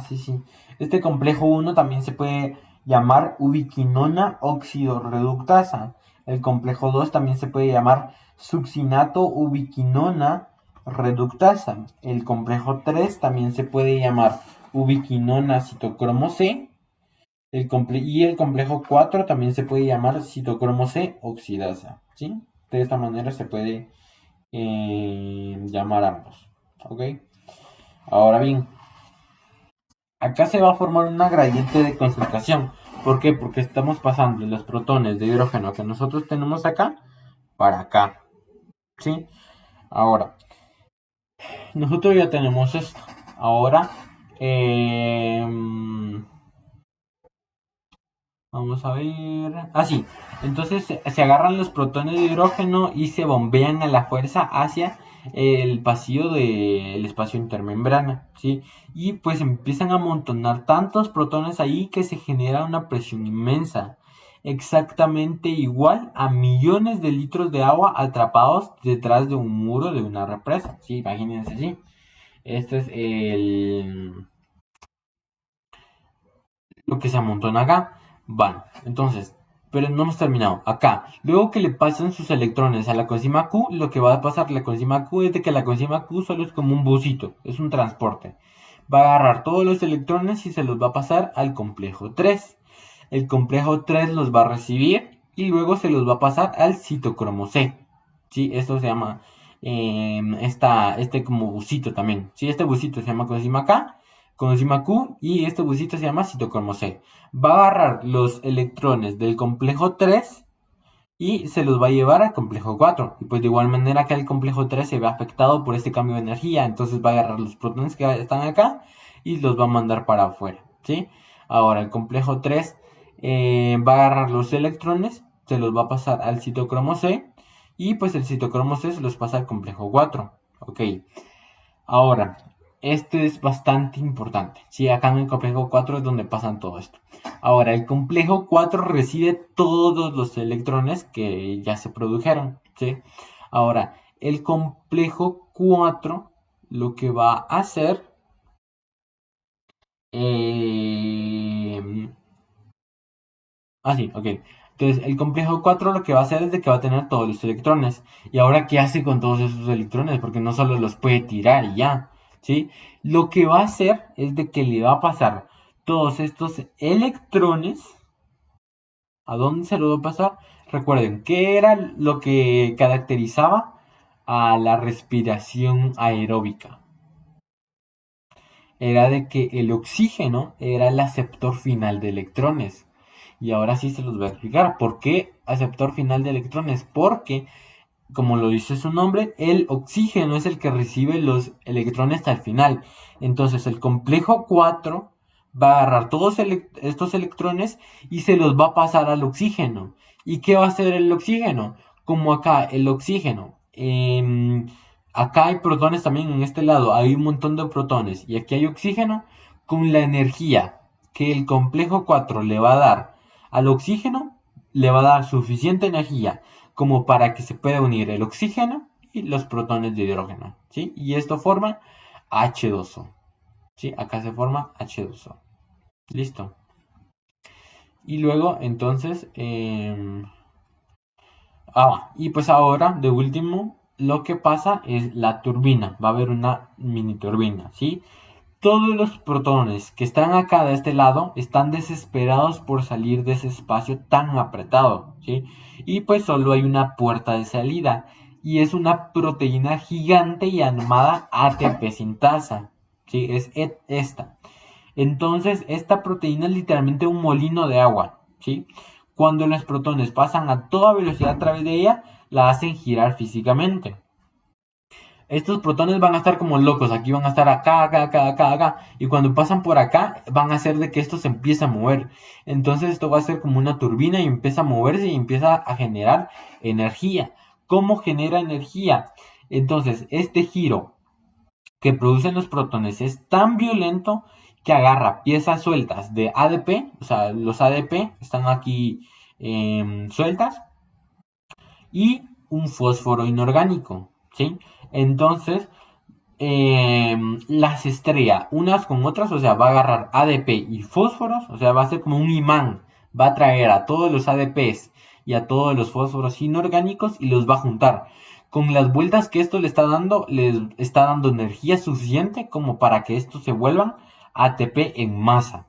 sí, sí. Este complejo 1 también se puede llamar ubiquinona oxidorreductasa. El complejo 2 también se puede llamar succinato ubiquinona reductasa. El complejo 3 también se puede llamar ubiquinona citocromo C. Y el complejo 4 también se puede llamar citocromo C oxidasa. ¿Sí? De esta manera se puede llamar ambos. ¿Ok? Ahora bien, acá se va a formar una gradiente de concentración. ¿Por qué? Porque estamos pasando los protones de hidrógeno que nosotros tenemos acá para acá. ¿Sí? Ahora, nosotros ya tenemos esto. Ahora, eh, vamos a ver. Sí. Entonces se agarran los protones de hidrógeno y se bombean a la fuerza hacia el pasillo del espacio intermembrana, ¿sí? Y pues empiezan a amontonar tantos protones ahí que se genera una presión inmensa, exactamente igual a millones de litros de agua atrapados detrás de un muro de una represa, ¿sí? Imagínense así. Este es lo que se amontona acá. Van, entonces, pero no hemos terminado. Acá, luego que le pasan sus electrones a la coenzima Q, lo que va a pasar a la coenzima Q es de que la coenzima Q solo es como un busito, es un transporte. Va a agarrar todos los electrones y se los va a pasar al complejo 3. El complejo 3 los va a recibir y luego se los va a pasar al citocromo C. ¿Sí? Esto se llama este como busito también. ¿Sí? Este busito se llama coenzima K, coenzima Q, y este busito se llama citocromo C. Va a agarrar los electrones del complejo 3 y se los va a llevar al complejo 4. Y pues de igual manera que el complejo 3 se ve afectado por este cambio de energía, entonces va a agarrar los protones que están acá y los va a mandar para afuera, ¿sí? Ahora el complejo 3 va a agarrar los electrones, se los va a pasar al citocromo C y pues el citocromo C se los pasa al complejo 4. Ok. Ahora, este es bastante importante. Sí, acá en el complejo 4 es donde pasan todo esto. Ahora, el complejo 4 recibe todos los electrones que ya se produjeron. ¿Sí? Ahora, el complejo 4 lo que va a hacer... Eh... sí, ok. Entonces, el complejo 4 lo que va a hacer es de que va a tener todos los electrones. ¿Y ahora qué hace con todos esos electrones? Porque no solo los puede tirar y ya, ¿sí? Lo que va a hacer es de que le va a pasar todos estos electrones. ¿A dónde se los va a pasar? Recuerden, ¿qué era lo que caracterizaba a la respiración aeróbica? Era de que el oxígeno era el aceptor final de electrones. Y ahora sí se los voy a explicar. ¿Por qué aceptor final de electrones? Porque, como lo dice su nombre, el oxígeno es el que recibe los electrones al final. Entonces el complejo 4 va a agarrar todos estos electrones y se los va a pasar al oxígeno. ¿Y qué va a hacer el oxígeno? Como acá el oxígeno. Acá hay protones también en este lado. Hay un montón de protones. Y aquí hay oxígeno. Con la energía que el complejo 4 le va a dar al oxígeno, le va a dar suficiente energía como para que se pueda unir el oxígeno y los protones de hidrógeno, ¿sí? Y esto forma H2O, ¿sí? Acá se forma H2O. Listo. Y luego, entonces, Y pues ahora, de último, lo que pasa es la turbina. Va a haber una mini turbina, ¿sí? Todos los protones que están acá de este lado están desesperados por salir de ese espacio tan apretado, ¿sí? Y pues solo hay una puerta de salida y es una proteína gigante llamada ATP sintasa, ¿sí? Es esta. Entonces, esta proteína es literalmente un molino de agua, ¿sí? Cuando los protones pasan a toda velocidad a través de ella, la hacen girar físicamente. Estos protones van a estar como locos, aquí van a estar acá, acá, acá, acá, acá, y cuando pasan por acá van a hacer de que esto se empiece a mover. Entonces esto va a ser como una turbina y empieza a moverse y empieza a generar energía. ¿Cómo genera energía? Entonces este giro que producen los protones es tan violento que agarra piezas sueltas de ADP, o sea, los ADP están aquí sueltas, y un fósforo inorgánico, ¿sí? Entonces, las estrella unas con otras, o sea, va a agarrar ADP y fósforos, o sea, va a ser como un imán, va a traer a todos los ADPs y a todos los fósforos inorgánicos y los va a juntar. Con las vueltas que esto le está dando, les está dando energía suficiente como para que estos se vuelvan ATP en masa.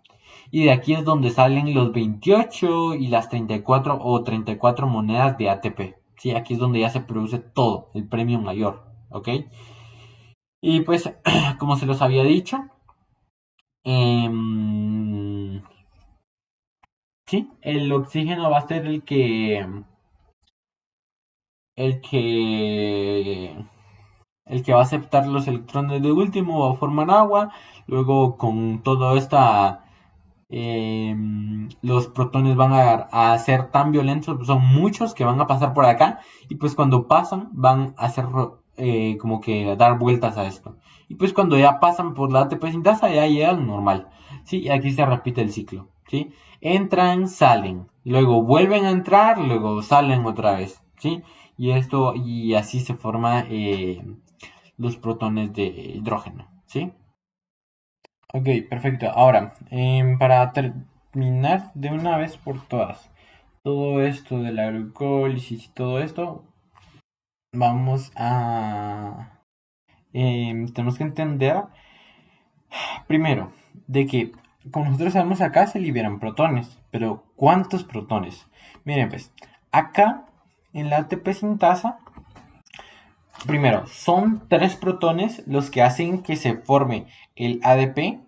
Y de aquí es donde salen los 28 y las 34 o 34 monedas de ATP. Sí, aquí es donde ya se produce todo, el premio mayor, ¿ok? Y pues, como se los había dicho, em, sí, el oxígeno va a ser el que, el que va a aceptar los electrones de último, va a formar agua, luego con todo esta, los protones van a ser tan violentos, son muchos que van a pasar por acá, y pues cuando pasan van a hacer como que dar vueltas a esto. Y pues cuando ya pasan por la ATP sintasa ya llegan normal. ¿Sí? Y aquí se repite el ciclo. ¿Sí? Entran, salen, luego vuelven a entrar, luego salen otra vez. ¿Sí? Y esto, y así se forma los protones de hidrógeno. ¿Sí? Ok, perfecto. Ahora, para terminar de una vez por todas, todo esto de la glucólisis y todo esto, vamos a... tenemos que entender primero de que, como nosotros sabemos acá, se liberan protones, pero ¿cuántos protones? Miren pues, acá en la ATP sintasa, primero, son 3 protones los que hacen que se forme el ADP,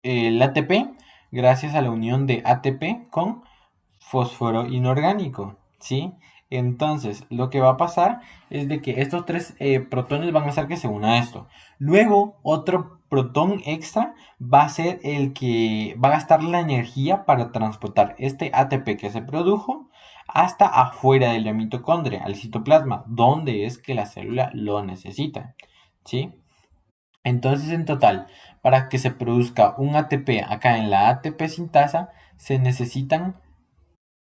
el ATP, gracias a la unión de ATP con fósforo inorgánico, ¿sí? Entonces, lo que va a pasar es de que estos 3 protones van a hacer que se una a esto. Luego, otro protón extra va a ser el que va a gastar la energía para transportar este ATP que se produjo hasta afuera de la mitocondria, al citoplasma, donde es que la célula lo necesita, ¿sí? Entonces, en total, para que se produzca un ATP acá en la ATP sintasa, se necesitan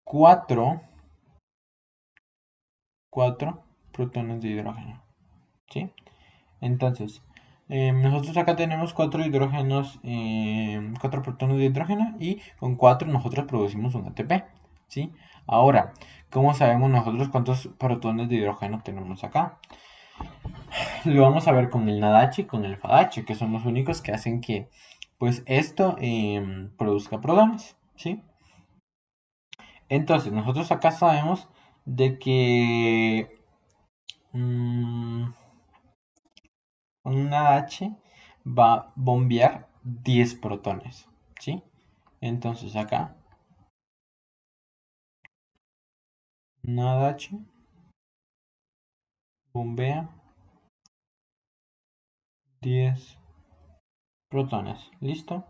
4 protones de hidrógeno, ¿sí? Entonces, nosotros acá tenemos 4 hidrógenos, 4 protones de hidrógeno y con 4 nosotros producimos un ATP, ¿sí? Ahora, ¿cómo sabemos nosotros cuántos protones de hidrógeno tenemos acá? Lo vamos a ver con el NADH y con el FADH, que son los únicos que hacen que, pues, esto produzca protones, ¿sí? Entonces, nosotros acá sabemos de que una H va a bombear 10 protones, ¿sí? Entonces acá, una H bombea 10 protones, ¿listo?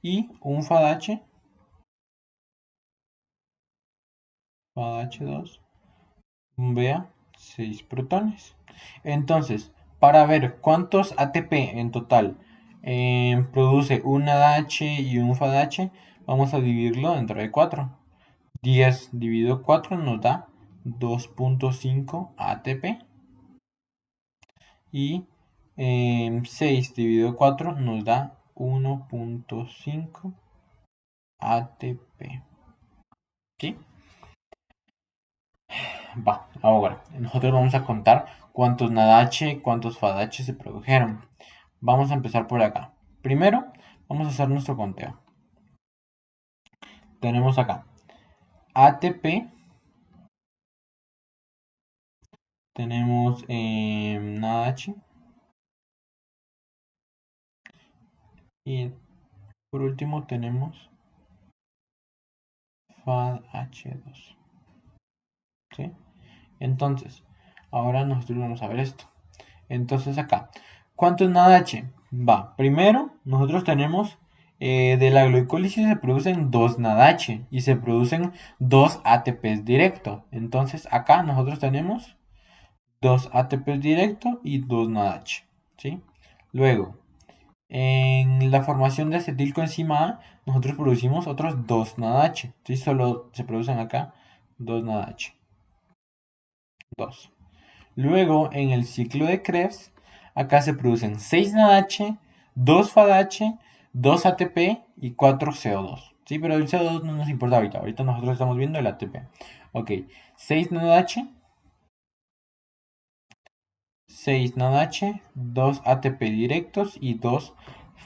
Y un FADH2 bombea 6 protones. Entonces, para ver cuántos ATP en total produce una H y un FADH, vamos a dividirlo dentro de 4. 10 dividido 4 nos da 2.5 ATP. Y 6 dividido 4 nos da 1.5 ATP. ¿Sí? Va, ahora, nosotros vamos a contar cuántos nadache, cuántos fadache se produjeron. Vamos a empezar por acá. Primero, vamos a hacer nuestro conteo. Tenemos acá ATP, tenemos nadache y por último tenemos FADH2. ¿Sí? Entonces, ahora nosotros vamos a ver esto. Entonces acá, ¿cuánto es NADH? Va, primero nosotros tenemos de la glucólisis se producen 2 NADH y se producen 2 ATPs directo. Entonces acá nosotros tenemos 2 ATPs directo y 2 NADH. ¿Sí? Luego, en la formación de acetilcoenzima A, nosotros producimos otros 2 NADH. ¿Sí? Solo se producen acá 2 NADH. 2. Luego, en el ciclo de Krebs, acá se producen 6 NADH, 2 FADH, 2 ATP y 4 CO2. Sí, pero el CO2 no nos importa ahorita. Ahorita nosotros estamos viendo el ATP. Ok, 6 NADH, 6 NADH, 2 ATP directos y 2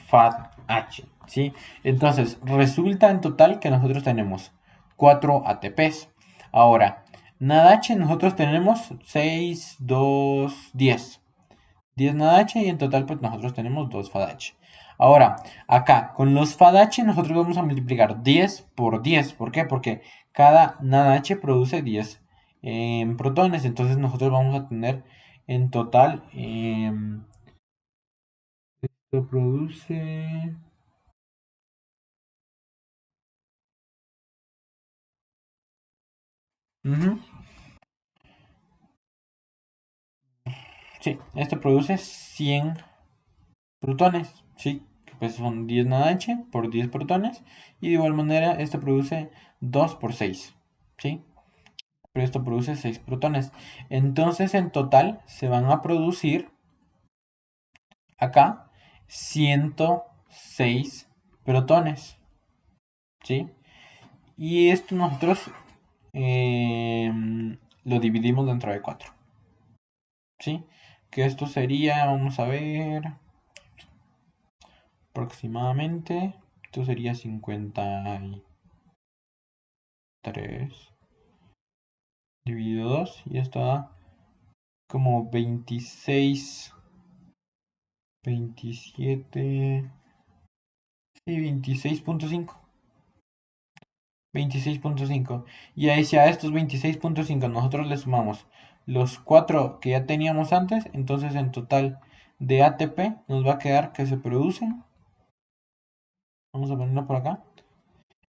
FADH. ¿Sí? Entonces, resulta en total que nosotros tenemos 4 ATPs. Ahora, NADH nosotros tenemos 6, 2, 10. 10 NADH y en total pues nosotros tenemos 2 FADH. Ahora, acá con los FADH nosotros vamos a multiplicar 10 por 10. ¿Por qué? Porque cada NADH produce 10 protones. Entonces nosotros vamos a tener en total... esto produce... Ujú. Sí, esto produce 100 protones. Sí, que pues son 10 NaNH por 10 protones. Y de igual manera esto produce 2 por 6. ¿Sí? Pero esto produce 6 protones. Entonces en total se van a producir acá 106 protones. ¿Sí? Y esto nosotros lo dividimos dentro de 4. ¿Sí? Que esto sería, vamos a ver, aproximadamente, esto sería 53 dividido 2 y esto da como 26, 27, sí, 26.5. 26.5. Y ahí si a estos 26.5 nosotros le sumamos los 4 que ya teníamos antes, entonces en total de ATP nos va a quedar que se producen. Vamos a ponerlo por acá.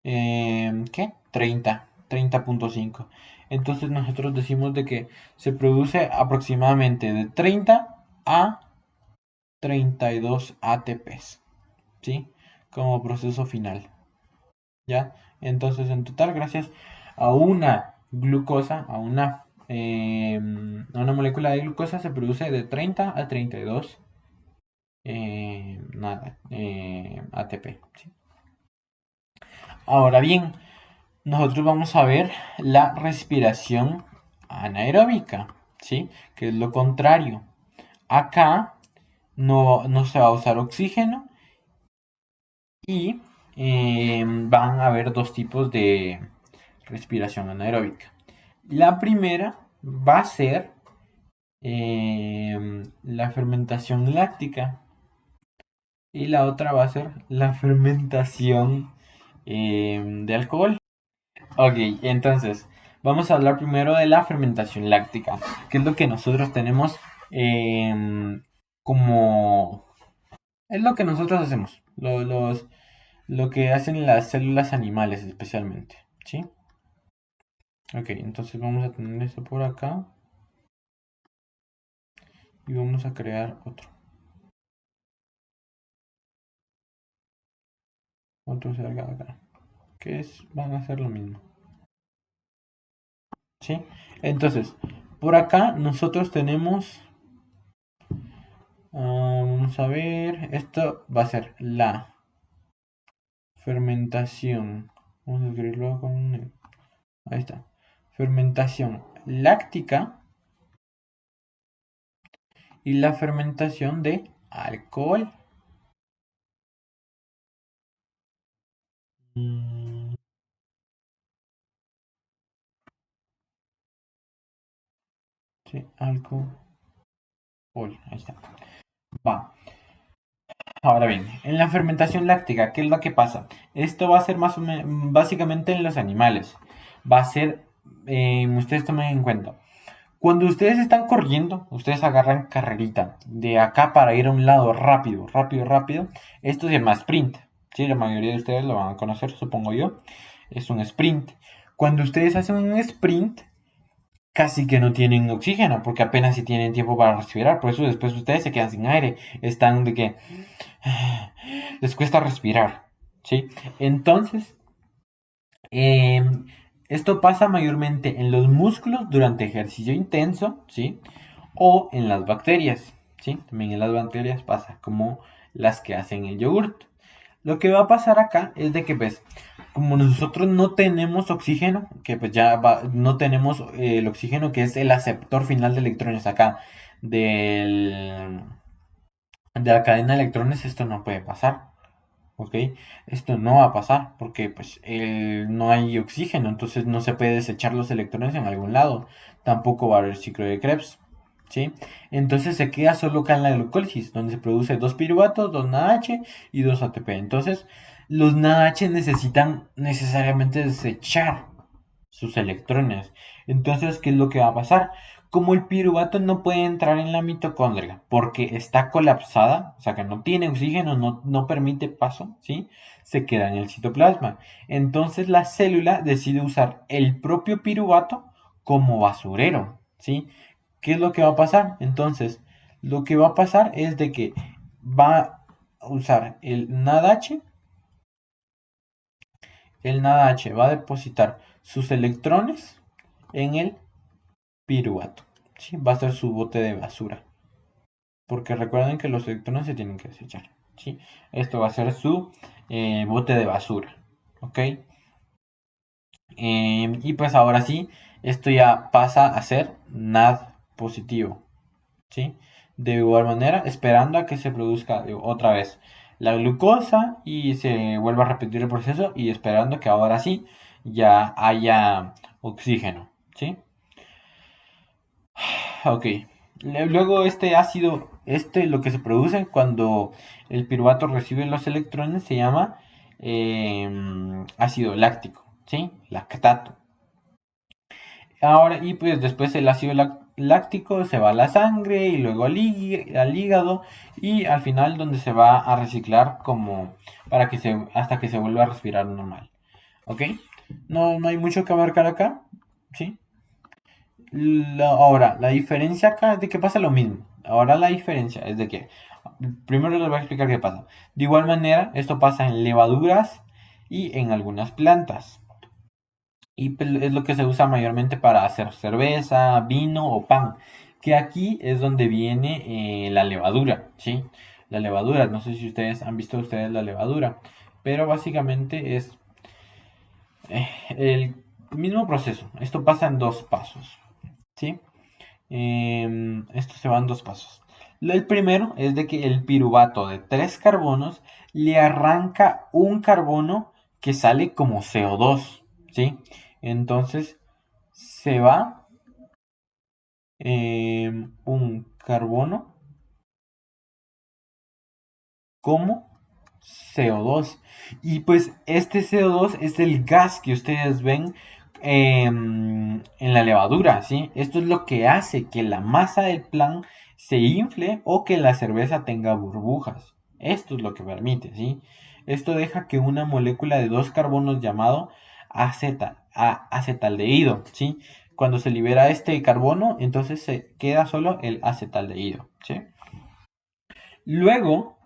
¿Qué? 30.5. Entonces nosotros decimos de que se produce aproximadamente de 30 a 32 ATPs. ¿Sí? Como proceso final. ¿Ya? Entonces, en total, gracias a una glucosa, a una molécula de glucosa, se produce de 30 a 32 ATP. ¿Sí? Ahora bien, nosotros vamos a ver la respiración anaeróbica, ¿sí? Que es lo contrario. Acá no se va a usar oxígeno y van a haber dos tipos de respiración anaeróbica. La primera va a ser la fermentación láctica y la otra va a ser la fermentación de alcohol. Ok, entonces vamos a hablar primero de la fermentación láctica, que es lo que nosotros tenemos como... Es lo que nosotros hacemos, lo que hacen las células animales especialmente, ¿sí? Ok, entonces vamos a tener esto por acá y vamos a crear otro cerca de acá, van a hacer lo mismo, ¿sí? Entonces, por acá nosotros tenemos, vamos a ver, esto va a ser la fermentación, vamos a escribirlo con, ahí está, fermentación láctica y la fermentación de alcohol. Mm, sí, alcohol. Ahí está. Va. Ahora bien, en la fermentación láctica, ¿qué es lo que pasa? Esto va a ser más o menos, básicamente en los animales. Va a ser, ustedes tomen en cuenta, cuando ustedes están corriendo, ustedes agarran carrerita de acá para ir a un lado rápido, rápido, rápido. Esto se llama sprint. Sí, la mayoría de ustedes lo van a conocer, supongo yo. Es un sprint. Cuando ustedes hacen un sprint, casi que no tienen oxígeno, porque apenas si tienen tiempo para respirar. Por eso después ustedes se quedan sin aire. Están de que les cuesta respirar. ¿Sí? Entonces, eh, esto pasa mayormente en los músculos durante ejercicio intenso, ¿sí? O en las bacterias, ¿sí? También en las bacterias pasa como las que hacen el yogurt. Lo que va a pasar acá es de que, pues, como nosotros no tenemos oxígeno, que pues no tenemos el oxígeno que es el aceptor final de electrones acá del, de la cadena de electrones, esto no puede pasar. ¿Ok? Esto no va a pasar porque pues no hay oxígeno, entonces no se puede desechar los electrones en algún lado. Tampoco va a haber ciclo de Krebs. ¿Sí? Entonces se queda solo acá en la glucólisis, donde se produce 2 piruvatos, 2 NADH y 2 ATP. Entonces, los NADH necesitan necesariamente desechar sus electrones. Entonces, ¿qué es lo que va a pasar? Como el piruvato no puede entrar en la mitocondria porque está colapsada, o sea que no tiene oxígeno, no permite paso, ¿sí? Se queda en el citoplasma. Entonces la célula decide usar el propio piruvato como basurero, ¿sí? ¿Qué es lo que va a pasar? Entonces, lo que va a pasar es de que va a usar el NADH va a depositar sus electrones en el piruvato. ¿Sí? Va a ser su bote de basura. Porque recuerden que los electrones se tienen que desechar. ¿Sí? Esto va a ser su bote de basura. ¿Ok? Y pues ahora sí, esto ya pasa a ser NAD positivo. ¿Sí? De igual manera, esperando a que se produzca otra vez la glucosa y se vuelva a repetir el proceso y esperando que ahora sí ya haya oxígeno. ¿Sí? Ok. Luego este ácido, lo que se produce cuando el piruvato recibe los electrones se llama ácido láctico, ¿sí? Lactato. Ahora, y pues después el ácido láctico se va a la sangre y luego al hígado y al final donde se va a reciclar como hasta que se vuelva a respirar normal. ¿Ok? No hay mucho que abarcar acá, ¿sí? Ahora, la diferencia acá es de que pasa lo mismo. Ahora la diferencia es de que, primero les voy a explicar qué pasa. De igual manera, esto pasa en levaduras y en algunas plantas. Y pues, es lo que se usa mayormente para hacer cerveza, vino o pan. Que aquí es donde viene la levadura, ¿sí? La levadura, no sé si ustedes han visto ustedes la levadura, pero básicamente es el mismo proceso. Esto pasa en dos pasos, ¿sí? Esto se va en dos pasos. El primero es de que el piruvato de 3 carbonos le arranca un carbono que sale como CO2, ¿sí? Entonces se va un carbono como CO2. Y pues este CO2 es el gas que ustedes ven en la levadura, ¿sí? Esto es lo que hace que la masa del plan se infle o que la cerveza tenga burbujas. Esto es lo que permite, ¿sí? Esto deja que una molécula de 2 carbonos llamado acetaldehído, ¿sí? Cuando se libera este carbono, entonces se queda solo el acetaldehído, ¿sí? Luego,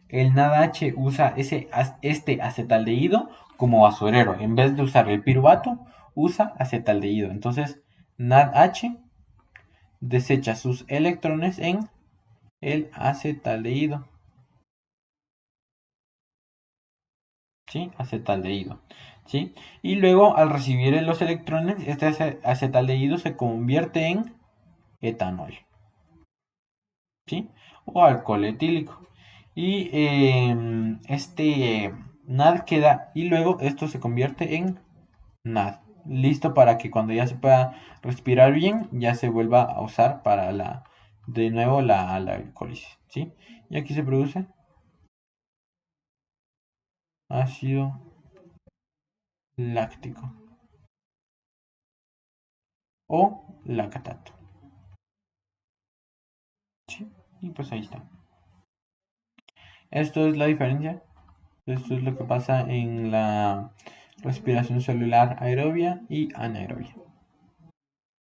el NADH usa este acetaldehído como basurero. En vez de usar el piruvato, usa acetaldehído. Entonces, NADH desecha sus electrones en el acetaldehído. ¿Sí? Acetaldehído. ¿sí? Y luego al recibir los electrones, este acetaldehído se convierte en etanol, ¿sí? O alcohol etílico. Y este NAD queda, y luego esto se convierte en NAD. Listo para que cuando ya se pueda respirar bien, ya se vuelva a usar para de nuevo la glicólisis, ¿sí? Y aquí se produce ácido láctico o lactato, ¿sí? Y pues ahí está. Esto es la diferencia. Esto es lo que pasa en la respiración celular aerobia y anaerobia.